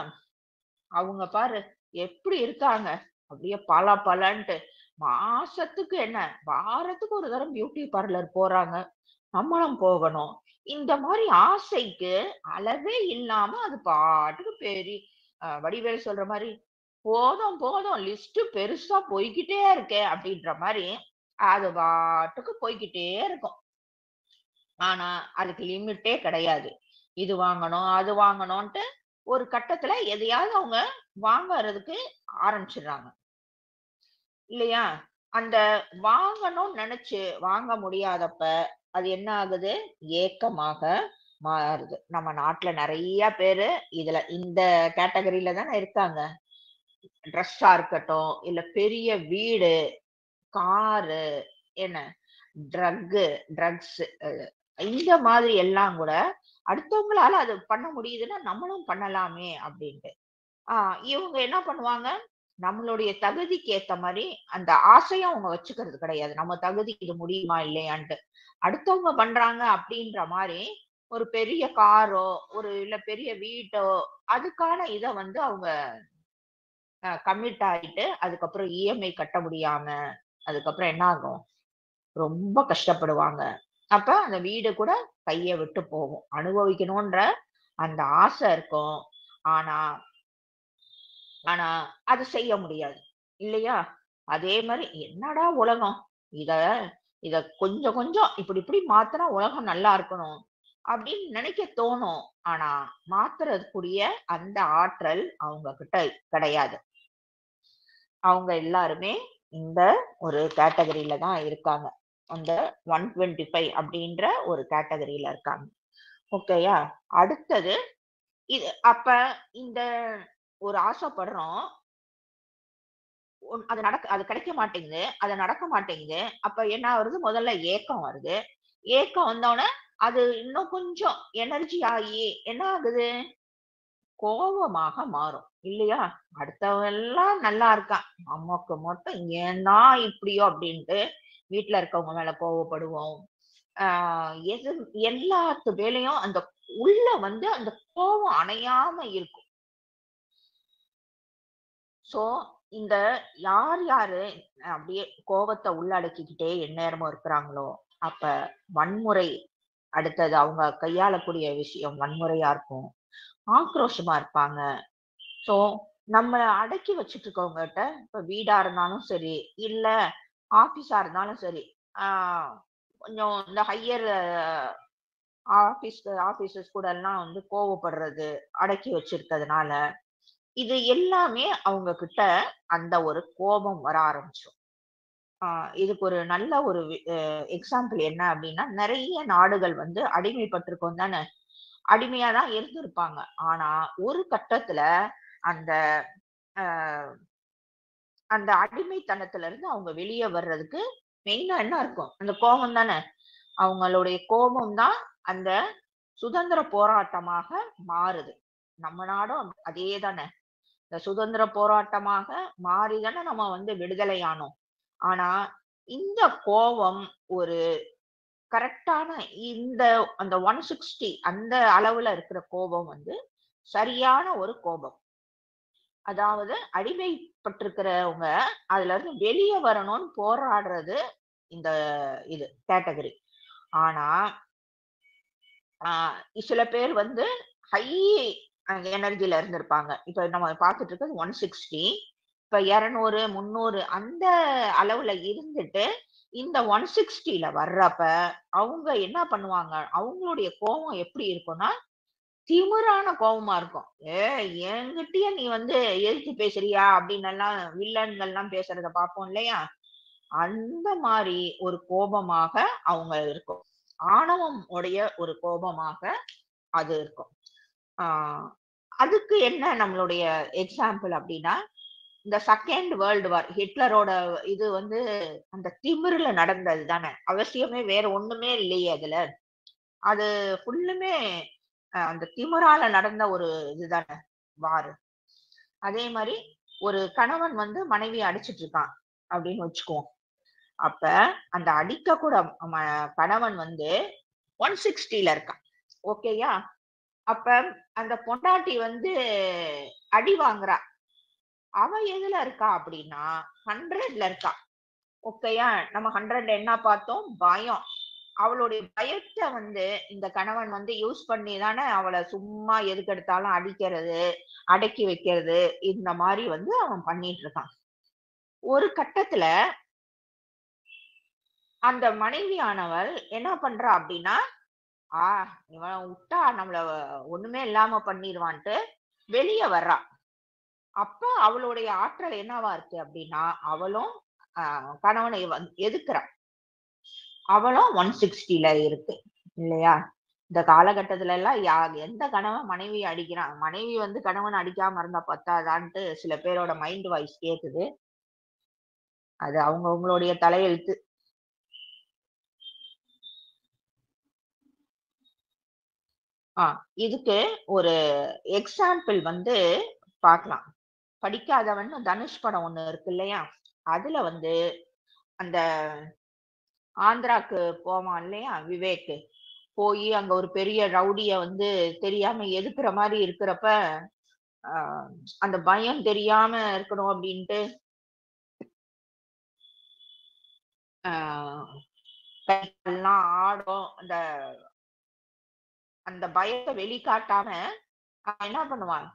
அவங்க பாரு எப்படி இருக்காங்க, அப்படியே பல பலன்ட்டு. மாசத்துக்கு என்ன, வாரத்துக்கு ஒரு தடவை பியூட்டி பார்லர் போறாங்க, நம்மளும் போகணும். இந்த மாதிரி ஆசைக்கு அளவே இல்லாம அது பாட்டுக்கு பெரிய வடிவேல் சொல்ற மாதிரி, போதும் போதும் லிஸ்ட் பெருசா போய்கிட்டே இருக்கே அப்படின்ற மாதிரி அது பாட்டுக்கு போய்கிட்டே இருக்கும். ஆனா அதுக்கு லிமிட்டே கிடையாது. இது வாங்கணும், அது வாங்கணும்ட்டு ஒரு கட்டத்துல எதையாவது அவங்க வாங்கறதுக்கு ஆரம்பிச்சிடுறாங்க இல்லையா? அந்த வாங்கணும்னு நினைச்சு வாங்க முடியாதப்ப அது என்ன ஆகுது? ஏக்கமாக மாறுது. நம்ம நாட்டுல நிறைய பேரு இதுல இந்த கேட்டகரியில தானே இருக்காங்க. ட்ரெஸ்ஸா இருக்கட்டும், இல்ல பெரிய வீடு, காரு, என்ன, ட்ரக்கு, ட்ரக்ஸ், இந்த மாதிரி எல்லாம் கூட அடுத்தவங்களால அது பண்ண முடியுதுன்னா நம்மளும் பண்ணலாமே அப்படின்ட்டு. இவங்க என்ன பண்ணுவாங்க? நம்மளுடைய தகுதிக்கு ஏத்த மாரி அந்த ஆசையும் அவங்க வச்சுக்கிறது கிடையாது. நம்ம தகுதிக்கு இது முடியுமா இல்லையான்ட்டு. அடுத்தவங்க பண்றாங்க அப்படின்ற மாரி ஒரு பெரிய காரோ, இல்ல பெரிய வீட்டோ, அதுக்கான இத வந்து அவங்க கமிட் ஆயிட்டு, அதுக்கப்புறம் இஎம்ஐ கட்ட முடியாம, அதுக்கப்புறம் என்ன ஆகும்? ரொம்ப கஷ்டப்படுவாங்க. அப்ப அந்த வீடு கூட கைய விட்டு போகும். அனுபவிக்கணுன்ற அந்த ஆசை இருக்கும். ஆனா ஆனா அது செய்ய முடியாது. இல்லையா? அதே மாரி என்னடா உலகம்! இத இத கொஞ்சம் கொஞ்சம் இப்படி இப்படி மாத்துனா உலகம் நல்லா இருக்கணும் அப்படின்னு நினைக்க தோணும். ஆனா மாத்துறதுக்குரிய அந்த ஆற்றல் அவங்க கிட்ட கிடையாது. அவங்க எல்லாருமே இந்த ஒரு கேட்டகரியில தான் இருக்காங்க. அந்த 125 அப்படின்ற ஒரு கேட்டகரியில இருக்காங்க. ஓகேயா? அடுத்தது இது அப்ப இந்த ஒரு ஆசைப்படுறோம். அது கிடைக்க மாட்டேங்குது. அது நடக்க மாட்டேங்குது. அப்ப என்ன வருது? முதல்ல ஏக்கம் வருது. ஏக்கம் வந்தோனே, அது இன்னும் கொஞ்சம் எனர்ஜி ஆகி என்ன ஆகுது? கோவமாக மாறும். இல்லையா? அடுத்தவன் எல்லாம் நல்லா இருக்கான். நமக்கு மட்டும் ஏன்னா இப்படியோ அப்படின்ட்டு வீட்ல இருக்கவங்க மேல கோவப்படுவோம். ஆ எது எல்லாத்து மேலயும் அந்த உள்ள வந்து அந்த கோவம் அணையாம இருக்கும். சோ, இந்த யார் யாரு அப்படியே கோவத்த உள்ளடக்கிக்கிட்டே எந்நேரமும் இருக்கிறாங்களோ, அப்ப வன்முறை அடுத்தது அவங்க கையாளக்கூடிய விஷயம் வன்முறையா இருக்கும். ஆக்ரோஷமா இருப்பாங்க. சோ, நம்மள அடக்கி வச்சுட்டு இருக்கவங்கட்ட, இப்ப வீடா இருந்தாலும் சரி, இல்ல ஆபீஸா இருந்தாலும் சரி, ஆ கொஞ்சம் இந்த ஹையர் ஆபீசர்ஸ் கூட எல்லாம் வந்து கோவப்படுறது, அடக்கி வச்சிருக்கிறதுனால, இது எல்லாமே அவங்க கிட்ட அந்த ஒரு கோபம் வர ஆரம்பிச்சுரும். இதுக்கு ஒரு நல்ல ஒரு எக்ஸாம்பிள் என்ன அப்படின்னா, நிறைய நாடுகள் வந்து அடிமைப்பட்டிருக்கும் தானே. அடிமையா தான் இருந்திருப்பாங்க. ஆனா ஒரு கட்டத்துல அந்த அஹ், அந்த அடிமைத்தனத்துல இருந்து அவங்க வெளியே வர்றதுக்கு மெயினா என்ன இருக்கும்? அந்த கோபம் தானே. அவங்களுடைய கோபம் தான் அந்த சுதந்திர போராட்டமாக மாறுது. நம்ம நாடும் அதே தானே. இந்த சுதந்திர போராட்டமாக மாறிதானே நம்ம வந்து விடுதலை ஆனோம். ஆனா இந்த கோபம் ஒரு கரெக்டான இந்த அந்த 160 அந்த அளவுல இருக்கிற கோபம் வந்து சரியான ஒரு கோபம். அதாவது அடிமைப்பட்டிருக்கிறவங்க அதுல இருந்து வெளியே வரணும்னு போராடுறது இந்த இது கேட்டகரி. ஆனா சில பேர் வந்து ஹை எனர்ஜில இருந்திருப்பாங்க. இப்ப நம்ம பார்த்துட்டு இருக்கிறது 160. இப்ப 200, 300 அந்த அளவுல இருந்துட்டு இந்த 160ல வர்றப்ப அவங்க என்ன பண்ணுவாங்க? அவங்களுடைய கோபம் எப்படி இருக்கும்னா, திமிரான கோபமா இருக்கும். என்கிட்டயே நீ வந்து எதிர்த்து பேசுறியா? அப்படின்னு எல்லாம் வில்லன்கள்லாம் பேசுறத பார்ப்போம் இல்லையா? அந்த மாரி ஒரு கோபமாக அவங்க இருக்கும். ஆணவம் உடைய ஒரு கோபமாக அது இருக்கும். ஆஹ் அதுக்கு என்ன நம்மளுடைய எக்ஸாம்பிள் அப்படின்னா, இந்த செகண்ட் வேர்ல்டு வார் ஹிட்லரோட இது வந்து அந்த திமிருல நடந்தது தானே. அவசியமே வேற ஒண்ணுமே இல்லையே அதுல. அது ஃபுல்லுமே அந்த திமிரால நடந்த ஒரு இதுதானே வார். அதே மாதிரி ஒரு கணவன் வந்து மனைவி அடிச்சிட்டு இருக்கான் அப்படின்னு வச்சுக்குவோம். அப்ப அந்த அடிக்க கூட கணவன் வந்து 160ல இருக்கான். ஓகேயா? அப்ப அந்த பொண்டாட்டி வந்து அடி வாங்குறா. அவ எதுல இருக்கா அப்படின்னா 100ல இருக்கா. ஓகேயா? நம்ம 100ல என்ன பார்த்தோம்? பயம். அவளுடைய பயத்தை வந்து இந்த கணவன் வந்து யூஸ் பண்ணி தானே அவளை சும்மா எதுக்கு எடுத்தாலும் அடிக்கிறது, அடக்கி வைக்கிறது, இந்த மாதிரி வந்து அவன் பண்ணிட்டு இருக்கான். ஒரு கட்டத்துல அந்த மனைவியானவள் என்ன பண்றா அப்படின்னா, இவன் விட்டா நம்மள ஒண்ணுமே இல்லாம பண்ணிடுவான்ட்டு வெளியே வர்றா. அப்ப அவளுடைய ஆற்றல் என்னவா இருக்கு அப்படின்னா, அவளும் கணவனை எதுக்குறா. அவளும் 160ல இருக்கு இல்லையா? இந்த காலகட்டத்துல எல்லாம் எந்த கணவன் மனைவி அடிக்கிறான்? மனைவி வந்து கணவன் அடிக்காம இருந்தா பத்தாதான்ட்டு சில பேரோட மைண்ட் வாய்ஸ் கேக்குது. அது அவங்களுடைய தலையெழுத்து. இதுக்கு ஒரு எக்ஸாம்பிள் வந்து பார்க்கலாம். படிக்காதவன் தனுஷ் படம் ஒண்ணு இருக்கு இல்லையா? அதுல வந்து அந்த ஆந்திராக்கு போவான் இல்லையா விவேக். போய் அங்க ஒரு பெரிய ரவுடிய வந்து தெரியாம எதுக்குற மாதிரி இருக்கிறப்ப, ஆஹ் அந்த பயம் தெரியாம இருக்கணும் அப்படின்ட்டு ஆஹ் கையெல்லாம் ஆடும். அந்த அந்த பயத்தை வெளிக்காட்டாம என்ன பண்ணுவான்?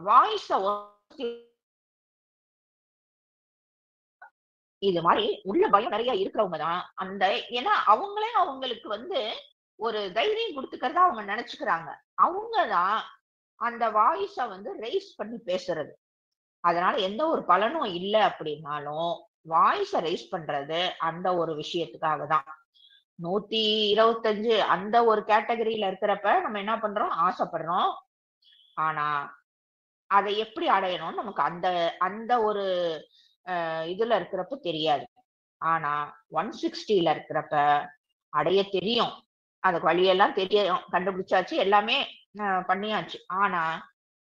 வாய்ஸ இது மாதிரி உள்ள பயம் நிறைய இருக்கிறவங்க தான் அந்த. ஏன்னா அவங்களே அவங்களுக்கு வந்து ஒரு தைரியம் கொடுத்துக்கிறதா அவங்க நினைச்சுக்கிறாங்க. அவங்கதான் அந்த வாய்ஸ வந்து ரைஸ் பண்ணி பேசுறது. அதனால எந்த ஒரு பலனும் இல்லை அப்படின்னாலும் வாய்ஸ ரைஸ் பண்றது அந்த ஒரு விஷயத்துக்காக தான். 125 அந்த ஒரு கேட்டகரியில இருக்கிறப்ப நம்ம என்ன பண்றோம்? ஆசைப்படுறோம். ஆனா அதை எப்படி அடையணும்னு நமக்கு அந்த அந்த ஒரு இதுல இருக்கிறப்ப தெரியாது. ஆனா 160ல இருக்கிறப்ப அடைய தெரியும். அதுக்கு வழியெல்லாம் தெரியும், கண்டுபிடிச்சாச்சு, எல்லாமே பண்ணியாச்சு. ஆனா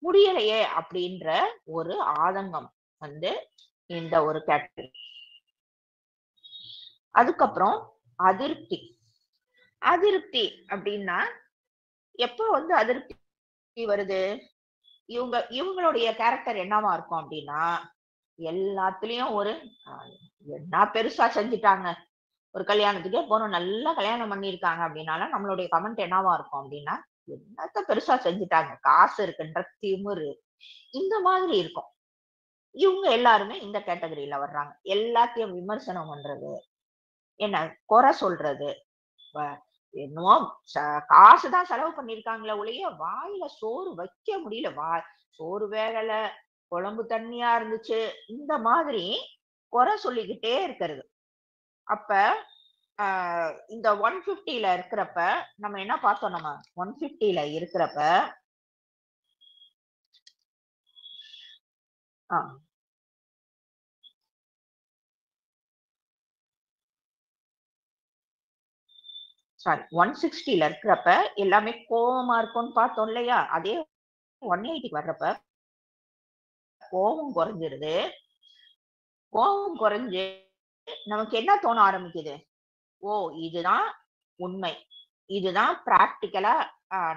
முடியலையே அப்படின்ற ஒரு ஆதங்கம் வந்து இந்த ஒரு கேட்டகரி. அதுக்கப்புறம் அதிருப்தி. அதிருப்தி அப்படின்னா எப்ப வந்து அதிருப்தி வருது? இவங்களுடைய கேரக்டர் என்னவா இருக்கும் அப்படின்னா, எல்லாத்துலயும் ஒரு என்ன பெருசா செஞ்சுட்டாங்க, ஒரு கல்யாணத்துக்கே போறோம், நல்லா கல்யாணம் பண்ணிருக்காங்க அப்படின்னாலும் நம்மளுடைய கமெண்ட் என்னவா இருக்கும் அப்படின்னா, என்னத்த பெருசா செஞ்சுட்டாங்க, காசு இருக்குன்ற திமிரு, இந்த மாதிரி இருக்கும். இவங்க எல்லாருமே இந்த கேட்டகரியில வர்றாங்க. எல்லாத்தையும் விமர்சனம் பண்றது, என்ன குறை சொல்றது, என்னமோ காசுதான் செலவு பண்ணிருக்காங்களே ஒழிய வாயில சோறு வைக்க முடியல, சோறு வேகல, குழம்பு தண்ணியா இருந்துச்சு, இந்த மாதிரி குறை சொல்லிக்கிட்டே இருக்கிறது. அப்ப இந்த 150ல இருக்கிறப்ப நம்ம என்ன பார்த்தோம், நம்ம 150ல இருக்கிறப்ப சாரி 160ல இருக்கிறப்ப எல்லாமே கோவமா இருக்கும்னு பார்த்தோம் இல்லையா, அதே 180 வர்றப்ப கோவம் குறைஞ்சிருது. கோவம் குறைஞ்சு நமக்கு என்ன தோண ஆரம்பிக்குது, ஓ இதுதான் உண்மை, இதுதான் பிராக்டிக்கலா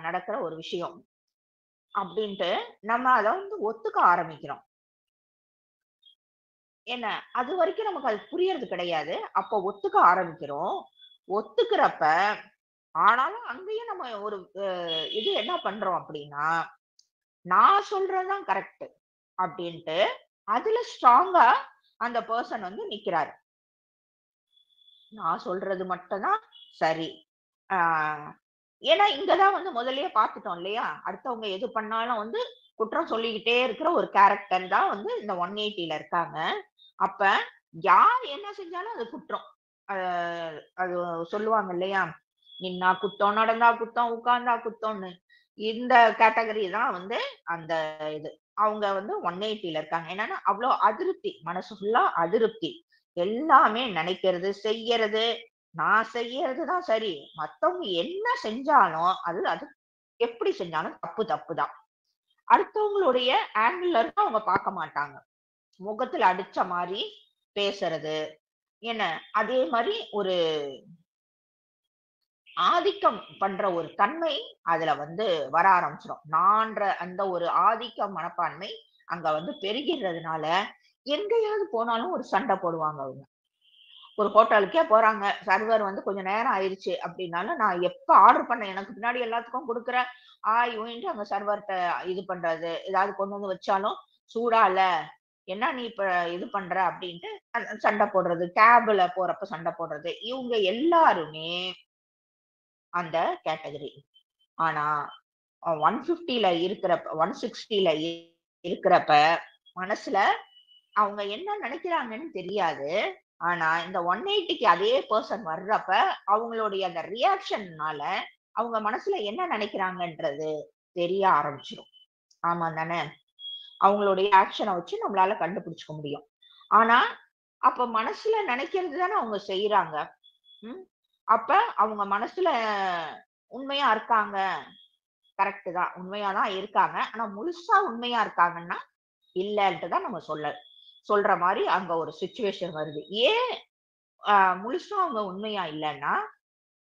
நடக்கிற ஒரு விஷயம் அப்படின்ட்டு நம்ம அதை வந்து ஒத்துக்க ஆரம்பிக்கிறோம். என்ன அது வரைக்கும் நமக்கு அது புரியறது கிடையாது. அப்ப ஒத்துக்க ஆரம்பிக்கிறோம். ஒத்துக்கிறப்ப ஆனாலும் அங்கேயும் நம்ம ஒரு இது என்ன பண்றோம் அப்படின்னா, நான் சொல்றதுதான் கரெக்ட் அப்படின்ட்டு அதுல ஸ்ட்ராங்கா அந்த பர்சன் வந்து நிக்கிறாரு. நான் சொல்றது மட்டும்தான் சரி. ஏன்னா இங்கதான் வந்து முதல்லயே பார்த்துட்டோம் இல்லையா, அடுத்தவங்க எது பண்ணாலும் வந்து குற்றம் சொல்லிக்கிட்டே இருக்கிற ஒரு கேரக்டர் தான் வந்து இந்த 180ல இருக்காங்க. அப்ப யார் என்ன செஞ்சாலும் அது குற்றம். அது சொல்லுவாங்க இல்லையா, நின்னா குத்தம், நடந்தா குத்தம், உட்கார்ந்தா குத்தம்னு. இந்த கேட்டகரி தான் வந்து அந்த இது. அவங்க வந்து 180ல இருக்காங்க. என்னன்னா அவ்வளவு அதிருப்தி, மனசு ஃபுல்லா அதிருப்தி. எல்லாமே நினைக்கிறது, செய்யறது, நான் செய்யறதுதான் சரி. மத்தவங்க என்ன செஞ்சாலும் அது அது எப்படி செஞ்சாலும் தப்பு தப்பு தான். அடுத்தவங்களுடைய ஆங்கிள் இருந்து அவங்க பார்க்க மாட்டாங்க. முகத்துல அடிச்ச மாதிரி பேசுறது, என்ன அதே மாதிரி ஒரு ஆதிக்கம் பண்ற ஒரு தன்மை அதுல வந்து வர ஆரம்பிச்சிடும். நான்ற அந்த ஒரு ஆதிக்க மனப்பான்மை அங்க வந்து பெருகிறதுனால எங்கேயாவது போனாலும் ஒரு சண்டை போடுவாங்க அவங்க. ஒரு ஹோட்டலுக்கே போறாங்க, சர்வர் வந்து கொஞ்சம் நேரம் ஆயிருச்சு அப்படின்னாலும், நான் எப்ப ஆர்டர் பண்ண எனக்கு பின்னாடி எல்லாத்துக்கும் கொடுக்குறேன் இவன்ட்டு அங்க சர்வர்ட்ட இது பண்றது, ஏதாவது கொண்டு வந்து வச்சாலும் சூடா இல்ல, என்ன நீ இப்ப இது பண்ற அப்படின்ட்டு சண்டை போடுறது, கேப்ல போறப்ப சண்டை போடுறது, இவங்க எல்லாருமே அந்த கேட்டகரி. ஆனா 150ல இருக்கிறப்ப 160ல இருக்கிறப்ப மனசுல அவங்க என்ன நினைக்கிறாங்கன்னு தெரியாது. ஆனா இந்த 180க்கு அதே பர்சன் வர்றப்ப அவங்களுடைய அந்த ரியாக்ஷன்னால அவங்க மனசுல என்ன நினைக்கிறாங்கன்றது தெரிய ஆரம்பிச்சிடும். ஆமா தானே? அவங்களுடைய ஆக்ஷனை வச்சு நம்மளால கண்டுபிடிச்சுக்க முடியும். ஆனா அப்ப மனசுல நினைக்கிறது தானே அவங்க செய்யறாங்க. அப்ப அவங்க மனசுல உண்மையா இருக்காங்க, கரெக்ட் தான், உண்மையா தான் இருக்காங்க. ஆனா முழுசா உண்மையா இருக்காங்கன்னா இல்லன்ட்டு தான் நம்ம சொல்ற மாதிரி அங்க ஒரு சிச்சுவேஷன் வருது. ஏன் முழுசா அவங்க உண்மையா இல்லைன்னா,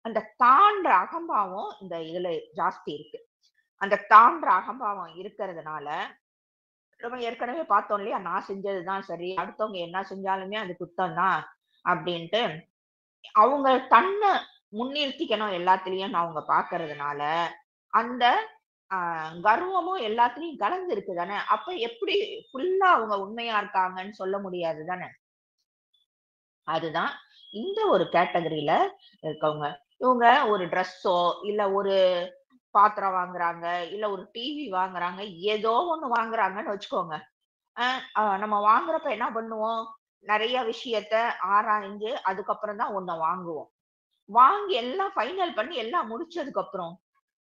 அந்த தான்ற அகம்பாவம் இந்த இதுல ஜாஸ்தி இருக்கு. அந்த தான்ற அகம்பாவம் இருக்கிறதுனால நம்ம ஏற்கனவே பார்த்தோம் இல்லையா, நான் செஞ்சதுதான் சரி, அடுத்தவங்க என்ன செஞ்சாலுமே அது குத்தம் தான் அப்படின்ட்டு அவங்க தன்னை முன்னிறுத்திக்கணும் எல்லாத்துலயும் அவங்க பாக்குறதுனால அந்த கர்வமும் எல்லாத்துலயும் கலந்து இருக்கு தானே. அப்ப எப்படி ஃபுல்லா அவங்க உண்மையா இருக்காங்கன்னு சொல்ல முடியாது தானே. அதுதான் இந்த ஒரு கேட்டகரியில இருக்கவங்க. இவங்க ஒரு ட்ரெஸ்ஸோ இல்ல ஒரு பாத்திரம் வாங்குறாங்க, இல்ல ஒரு டிவி வாங்குறாங்க, ஏதோ ஒண்ணு வாங்குறாங்கன்னு வச்சுக்கோங்க. நம்ம வாங்குறப்ப என்ன பண்ணுவோம், நிறைய விஷயத்த ஆராய்ஞ்சு அதுக்கப்புறம் தான் ஒண்ண வாங்குவோம். வாங்கி எல்லாம் ஃபைனல் பண்ணி எல்லாம் முடிச்சதுக்கு அப்புறம்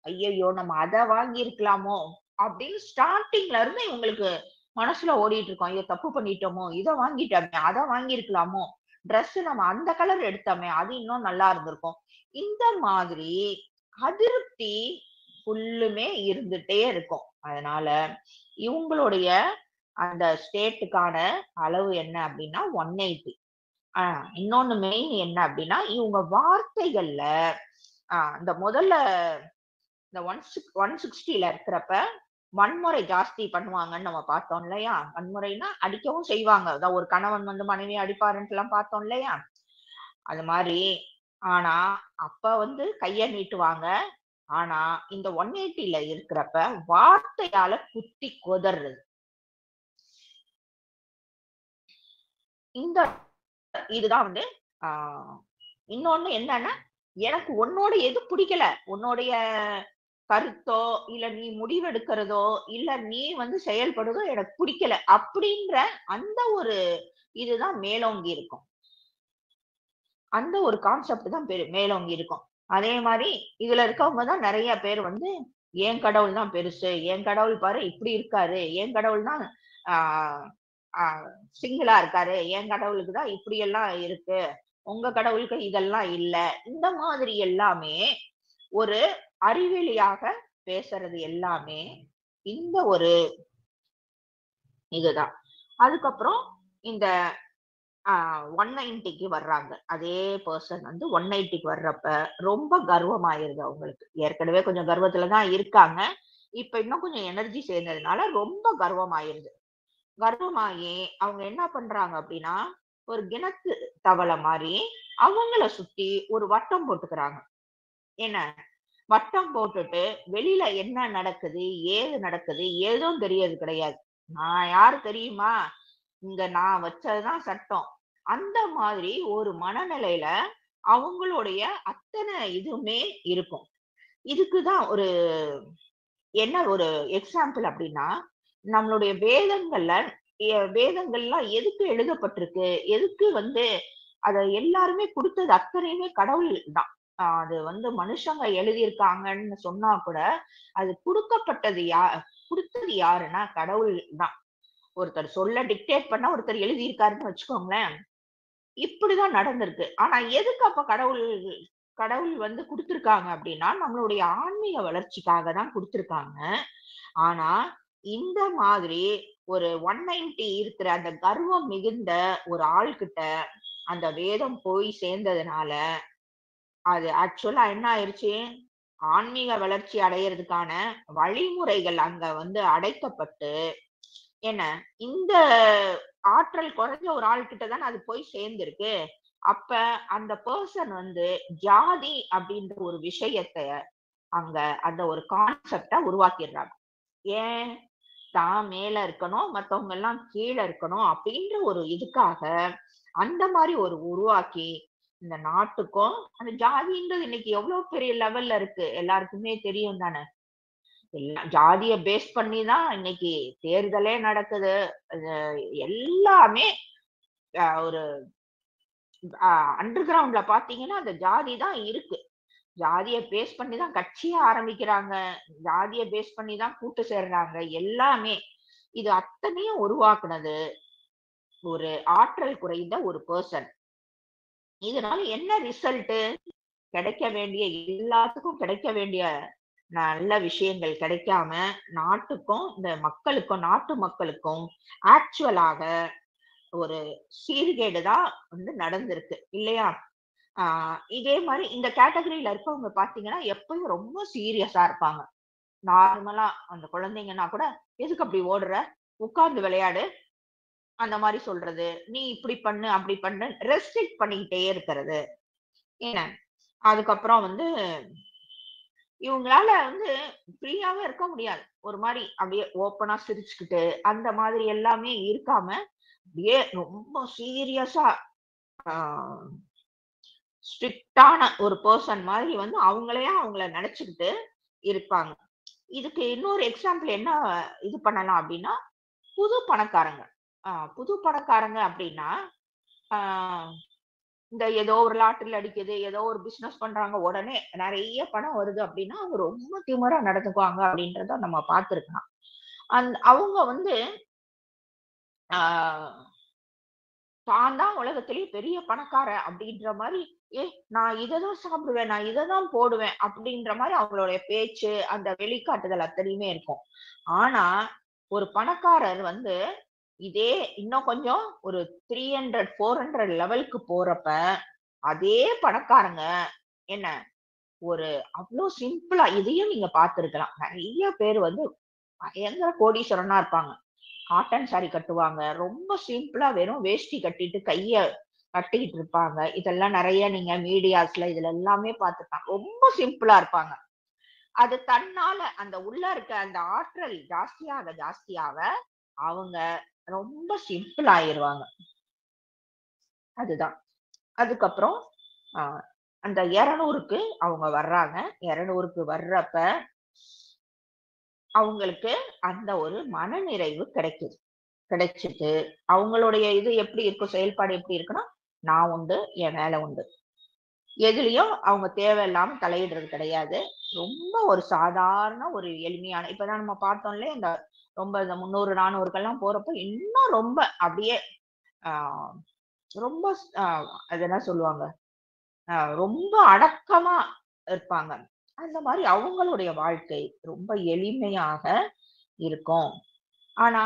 ஐயையோ நம்ம அத வாங்கியிருக்கலாமோ அப்படின்னு ஸ்டார்ட்டிங்ல இருந்து இவங்களுக்கு மனசுல ஓடிட்டு இருக்கோம். ஐயோ தப்பு பண்ணிட்டோமோ, இத வாங்கிட்டோமே, அத வாங்கியிருக்கலாமோ, ட்ரெஸ் நம்ம அந்த கலர் எடுத்தோமே, அது இன்னும் நல்லா இருந்திருக்கும். இந்த மாதிரி அதிருப்தி ஃபுல்லுமே இருந்துட்டே இருக்கும். அதனால இவங்களுடைய அந்த ஸ்டேட்டுக்கான அளவு என்ன அப்படின்னா 180. இன்னொன்னு மெயின் என்ன அப்படின்னா, இவங்க வார்த்தைகள்ல இந்த முதல்ல இந்த 160ல இருக்கிறப்ப வன்முறை ஜாஸ்தி பண்ணுவாங்கன்னு நம்ம பார்த்தோம் இல்லையா. வன்முறைனா அடிக்கவும் செய்வாங்க. அதான் ஒரு கணவன் வந்து மனைவியை அடிப்பாருன்ட்டு எல்லாம் பார்த்தோம் இல்லையா. அது மாதிரி ஆனா அப்ப வந்து கைய நீட்டுவாங்க. ஆனா இந்த 180ல இருக்கிறப்ப வார்த்தையால குத்தி கொதறது. இந்த இதுதான் வந்து ஆஹ் இன்னொன்னு என்னன்னா, எனக்கு உன்னோட எது பிடிக்கல, உன்னுடைய கருத்தோ, இல்ல நீ முடிவெடுக்கிறதோ, இல்ல நீ வந்து செயல்படுறதோ எனக்கு பிடிக்கல. அப்படின்ற அந்த ஒரு இதுதான் மேலோங்கி இருக்கும். அந்த ஒரு கான்செப்ட் தான் மேலோங்கி இருக்கும். அதே மாரி இதுல இருக்கவங்க தான் நெறைய பேர் வந்து, "என் கடவுள் தான் பெருசு. என் கடவுள் பாரு இப்படி இருக்காரு. என் கடவுள் தான் ஆ ஆ சிங்கிளா இருக்காரு. என் கடவுளுக்கு தான் இப்படியெல்லாம் இருக்கு. உங்க கடவுளுக்கு இதெல்லாம் இல்ல." இந்த மாதிரி எல்லாமே ஒரு அறிவிலியாக பேசுறது எல்லாமே இந்த ஒரு இதுதான். அதுக்கப்புறம் இந்த 190க்கு வர்றாங்க. அதே பெர்சன் வந்து 180க்கு வர்றப்ப ரொம்ப கர்வமாயிருது அவங்களுக்கு. ஏற்கனவே கொஞ்சம் கர்வத்துல தான் இருக்காங்க. இப்ப இன்னும் கொஞ்சம் எனர்ஜி சேர்ந்ததுனால ரொம்ப கர்வமாயிருது. கர்வமாயி அவங்க என்ன பண்றாங்க அப்படின்னா, ஒரு கிணத்து தவளை மாரி அவங்கள சுத்தி ஒரு வட்டம் போட்டுக்கிறாங்க. என்ன? வட்டம் போட்டுட்டு வெளியில என்ன நடக்குது? ஏது நடக்குது? எதுவும் தெரியறது கிடையாது. நான் யாரு தெரியுமா? இங்க நான் வச்சதுதான் சட்டம். அந்த மாதிரி ஒரு மனநிலையில அவங்களுடைய அத்தன இதுவுமே இருக்கும். இதுக்கு தான் ஒரு என்ன ஒரு எக்ஸாம்பிள் அப்டின்னா, நம்மளுடைய வேதங்கள்ல வேதங்கள்லாம் எதுக்கு எழுதப்பட்டிருக்கு? எதுக்கு வந்து அத எல்லாருமே குடுத்தது அத்தனையுமே கடவுள் தான். அது வந்து மனுஷங்க எழுதியிருக்காங்கன்னு சொன்னா கூட, அது குடுத்தது யாருன்னா கடவுள் தான். ஒருத்தர் சொல்ல டிக்டேட் பண்ணா ஒருத்தர் எழுதியிருக்காருன்னு வச்சுக்கோங்களேன். இப்படிதான் நடந்திருக்கு. ஆனா எதுக்கு அப்ப கடவுள் கடவுள் வந்து குடுத்திருக்காங்க அப்படின்னா, நம்மளுடைய ஆன்மீக வளர்ச்சிக்காக தான் குடுத்திருக்காங்க. ஆனா, இந்த மாதிரி ஒரு 190 இருக்கிற அந்த கர்வம் மிகுந்த ஒரு ஆள்கிட்ட அந்த வேதம் போய் சேர்ந்ததுனால, அது ஆக்சுவலா என்ன ஆயிருச்சு? ஆன்மீக வளர்ச்சி அடையறதுக்கான வழிமுறைகள் அங்க வந்து அடைக்கப்பட்டு, என்ன இந்த ஆற்றல் குறைஞ்ச ஒரு ஆள் கிட்ட தானே அது போய் சேர்ந்திருக்கு. அப்ப அந்த பெர்சன் வந்து ஜாதி அப்படின்ற ஒரு விஷயத்த அங்க அந்த ஒரு கான்செப்ட உருவாக்கிடுறாங்க. ஏன்? தான் மேல இருக்கணும், மத்தவங்க எல்லாம் கீழ இருக்கணும் அப்படின்ற ஒரு இதுக்காக அந்த மாரி ஒரு உருவாக்கி, இந்த நாட்டுக்கும் அந்த ஜாதின்றது இன்னைக்கு எவ்வளவு பெரிய லெவல்ல இருக்கு. எல்லாருக்குமே தெரியும் தானே. எல்லாம் ஜாதிய பேஸ் பண்ணி தான் இன்னைக்கு தேர்தலே நடக்குது. அது எல்லாமே ஒரு அண்டர் கிரவுண்ட்ல பார்த்தீங்கன்னா, அந்த ஜாதி தான் இருக்கு. ஜாதிய பேஸ் பண்ணி தான் கட்சியே ஆரம்பிக்கிறாங்க. ஜாதிய பேஸ் பண்ணி தான் கூட்டு சேர்றாங்க. எல்லாமே. இது அத்தனையும் உருவாக்குனது ஒரு ஆற்றல் குறைந்த ஒரு பெர்சன். இதனால என்ன ரிசல்ட்டு? கிடைக்க வேண்டிய எல்லாத்துக்கும் கிடைக்க வேண்டிய நல்ல விஷயங்கள் கிடைக்காம, நாட்டுக்கும், இந்த மக்களுக்கும், நாட்டு மக்களுக்கும் ஆக்சுவலாக ஒரு சீர்கேடு தான் வந்து நடந்திருக்கு. இல்லையா? ஆ இதே மாரி இந்த கேட்டகரில இருக்கவங்க பார்த்தீங்கன்னா, எப்பயும் ரொம்ப சீரியஸா இருப்பாங்க. நார்மலா அந்த குழந்தைங்கன்னா கூட, "எதுக்கு அப்படி ஓடுற? உட்கார்ந்து விளையாடு." அந்த மாரி சொல்றது. "நீ இப்படி பண்ணு, அப்படி பண்ணு." ரெஸ்ட்ரிக்ட் பண்ணிக்கிட்டே இருக்கிறது. என்ன? அதுக்கப்புறம் வந்து இவங்களால வந்து ஃப்ரீயாவே இருக்க முடியாது. ஒரு மாரி அப்படியே ஓப்பனா சிரிச்சுக்கிட்டு, அந்த மாதிரி எல்லாமே இருக்காம, அப்படியே ரொம்ப சீரியஸா ஆ ஸ்ட்ரிக்ட்டான ஒரு பெர்சன் மாதிரி வந்து அவங்கள நெனச்சுக்கிட்டு இருப்பாங்க. இதுக்கு இன்னொரு எக்ஸாம்பிள் என்ன இது பண்ணலாம் அப்டின்னா, புது பணக்காரங்க. புது பணக்காரங்க அப்டின்னா, ஆ இந்த ஏதோ ஒரு லாட்டரில அடிக்குது, ஏதோ ஒரு பிசினஸ் பண்றாங்க. உடனே நெறைய பணம் வருது அப்டின்னா, அவங்க ரொம்ப திமிரா நடந்துக்குவாங்க அப்டின்றத நம்ம பார்த்துருக்கலாம். அவங்க வந்து ஆ தான் தான் உலகத்திலேயே பெரிய பணக்காரன் அப்படின்ற மாரி, நான் இததான் சாப்பிடுவேன், நான் இததான் போடுவேன் அப்படின்ற மாரி அவங்களுடைய பேச்சு, அந்த வெளிக்காட்டுதல் அத்தனையுமே இருக்கும். ஆனா, ஒரு பணக்காரர் வந்து இதே இன்னும் கொஞ்சம் ஒரு 300, 400 லெவலுக்கு போறப்ப, அதே பணக்காரங்க என்ன ஒரு அவ்ளோ சிம்பிளா இதையும் நீங்க பார்த்திருக்கலாம். நெறைய பேர் வந்து பயங்கர கோடீஸ்வரனா இருப்பாங்க. காட்டன் சாரி கட்டுவாங்க. ரொம்ப சிம்பிளா வெறும் வேஷ்டி கட்டிட்டு கைய கட்டிக்கிட்டு இருப்பாங்க. இதெல்லாம் நெறைய நீங்க மீடியாஸ்ல இதுல எல்லாமே பார்த்துக்கலாம். ரொம்ப சிம்பிளா இருப்பாங்க. அது தன்னால அந்த உள்ள இருக்க அந்த ஆற்றல் ஜாஸ்தியாக அவங்க ரொம்ப சிம்பிள் ஆயிருவாங்க. அதுதான். அதுக்கப்புறம் ஆஹ் அந்த 200க்கு அவங்க வர்றாங்க. 200க்கு வர்றப்ப அவங்களுக்கு அந்த ஒரு மனநிறைவு கிடைக்குது. கிடைச்சிட்டு அவங்களுடைய இது எப்படி இருக்கும், செயல்பாடு எப்படி இருக்குன்னா, நான் உண்டு, என் வேலை உண்டு. எதுலயும் அவங்க தேவையில்லாம தலையிடுறது கிடையாது. ரொம்ப ஒரு சாதாரண ஒரு எளிமையான இப்பதான் நம்ம பார்த்தோம்ல, இந்த ரொம்ப இந்த 300, 400க்கெல்லாம் போறப்ப இன்னும் ரொம்ப அப்படியே ஆ ரொம்ப அது என்ன சொல்லுவாங்க? ரொம்ப அடக்கமா இருப்பாங்க. அந்த மாரி அவங்களுடைய வாழ்க்கை ரொம்ப எளிமையாக இருக்கும். ஆனா,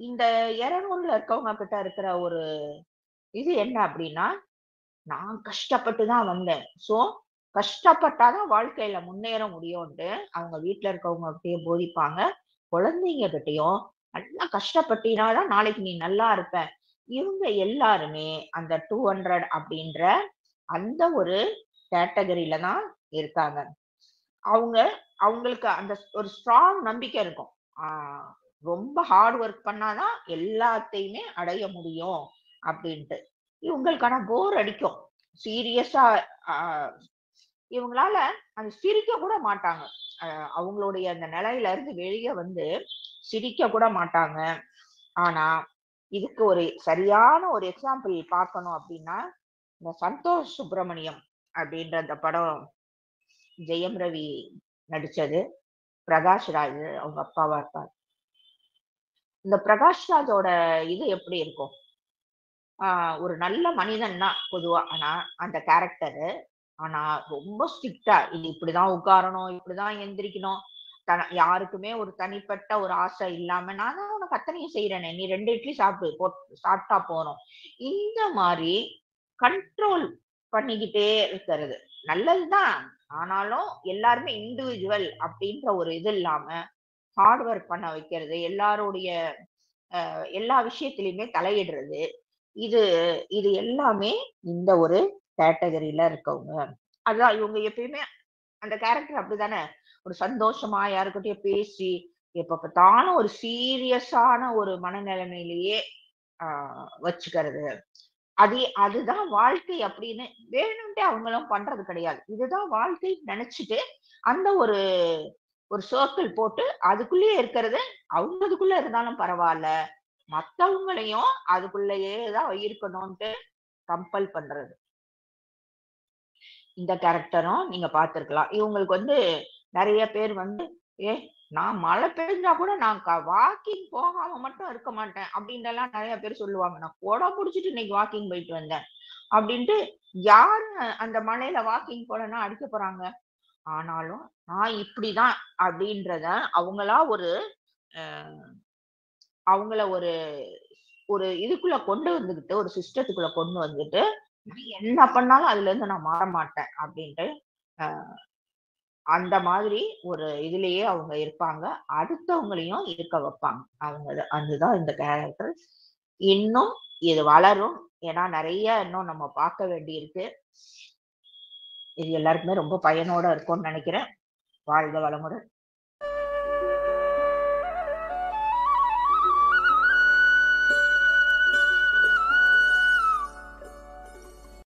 இந்த 200ல இருக்கவங்க கிட்ட இருக்கிற ஒரு இது என்ன அப்படின்னா, நான் கஷ்டப்பட்டு தான் வந்தேன். சோ, கஷ்டப்பட்டா தான் வாழ்க்கையில முன்னேற முடியும்ன்ட்டு அவங்க வீட்ல இருக்கவங்க அப்படியே போதிப்பாங்க. குழந்தைங்க கிட்டயும் நல்லா கஷ்டப்பட்டீனா தான் நாளைக்கு நீ நல்லா இருப்ப. இவங்க எல்லாருமே அந்த 200 அப்படின்ற அந்த ஒரு கேட்டகரில தான் இருக்காங்க. அவங்க அவங்களுக்கு அந்த ஒரு ஸ்ட்ராங் நம்பிக்கை இருக்கும். ஆ ரொம்ப ஹார்ட் ஒர்க் பண்ணா தான் எல்லாத்தையுமே அடைய முடியும் அப்படின்ட்டு. இவங்களுக்கு ஆனா போர் அடிக்கும். சீரியஸா அ இவங்களால அந்த சிரிக்க கூட மாட்டாங்க. அ அவங்களுடைய அந்த நிலையில இருந்து வெளிய வந்து சிரிக்க கூட மாட்டாங்க. ஆனா, இதுக்கு ஒரு சரியான ஒரு எக்ஸாம்பிள் பார்க்கணும் அப்படின்னா, இந்த சந்தோஷ் சுப்ரமணியம் அப்படின்ற அந்த படம் ஜெயம் ரவி நடிச்சது. பிரகாஷ் ராஜ் அவங்க அப்பாவா இருப்பார். இந்த பிரகாஷ் ராஜோட இது எப்படி இருக்கும்? ஆ ஒரு நல்ல மனிதன் தான் பொதுவா. ஆனா, அந்த கேரக்டரு. ஆனா, ரொம்ப ஸ்ட்ரிக்ட்டா இது இப்படிதான் உட்காரணும், இப்படிதான் எந்திரிக்கணும். யாருக்குமே ஒரு தனிப்பட்ட ஒரு ஆசை இல்லாம, நான் தான் உனக்கு அத்தனையும் செய்றேனே. நீ 2 இட்லி சாப்பிடு. சாப்பிட்டா போறோம். இந்த மாரி கண்ட்ரோல் பண்ணிக்கிட்டே இருக்கிறது. நல்லதுதான். ஆனாலும் எல்லாருமே இண்டிவிஜுவல் அப்படின்ற ஒரு இது இல்லாம, ஹார்ட் ஒர்க் பண்ண வைக்கிறது. எல்லாருடைய எல்லா விஷயத்திலயுமே தலையிடுறது. இது இது எல்லாமே இந்த ஒரு கேட்டகரில இருக்கவங்க. அதான் இவங்க எப்பயுமே அந்த கேரக்டர் அப்படித்தானே. ஒரு சந்தோஷமா யார்கிட்டயும் பேசி, எப்ப பார்த்தாலும் ஒரு சீரியஸான ஒரு மனநிலைமையிலேயே ஆ வச்சுக்கிறது. அதுதான் வாழ்க்கை அப்படின்னு வேணும்ட்டே அவங்களும் பண்றது கிடையாது. இதுதான் வாழ்க்கைன்னு நெனச்சுட்டு, அந்த ஒரு ஒரு சர்க்கிள் போட்டு அதுக்குள்ளேயே இருக்கிறது, அவங்க அதுக்குள்ள இருந்தாலும் பரவால்ல. மத்தவங்களையும் அதுக்குள்ளேயே தான் இருக்கணும்ன்ட்டு கம்பல் பண்றது. இந்த கேரக்டரும் நீங்க பார்த்திருக்கலாம். இவங்களுக்கு வந்து நெறைய பேர் வந்து, "ஏ நான் மழை பெஞ்சா கூட நான் வாக்கிங் போகாம மட்டும் இருக்க மாட்டேன்." அப்படின்ட்டெல்லாம் நெறைய பேர் சொல்லுவாங்க. "நான் கொட புடிச்சுட்டு இன்னைக்கு வாக்கிங் போயிட்டு வந்தேன்." அப்படின்ட்டு யாரு அந்த மழையில வாக்கிங் போலன்னா அடிக்க போறாங்க? ஆனாலும், நான் இப்படிதான் அப்படின்றத அவங்களா ஒரு அ அவங்கள ஒரு ஒரு இதுக்குள்ள கொண்டு வந்துகிட்டு, ஒரு சிஸ்டத்துக்குள்ள கொண்டு வந்துட்டு, நான் என்ன பண்ணாலும் அதுலருந்து நான் மாற மாட்டேன் அப்டின்ட்டு, அ அந்த மாதிரி ஒரு இதுலயே அவங்க இருப்பாங்க. அடுத்தவங்களையும் இருக்க வைப்பாங்க. அதுதான் இந்த கேரக்டர். இன்னும் இது வளரும். ஏன்னா நெறைய இன்னும் நம்ம பார்க்க வேண்டியிருக்கு. இது எல்லாருக்குமே ரொம்ப பயனோட இருக்கும்னு நெனைக்கிறேன். வாழ்க வளமுடன்.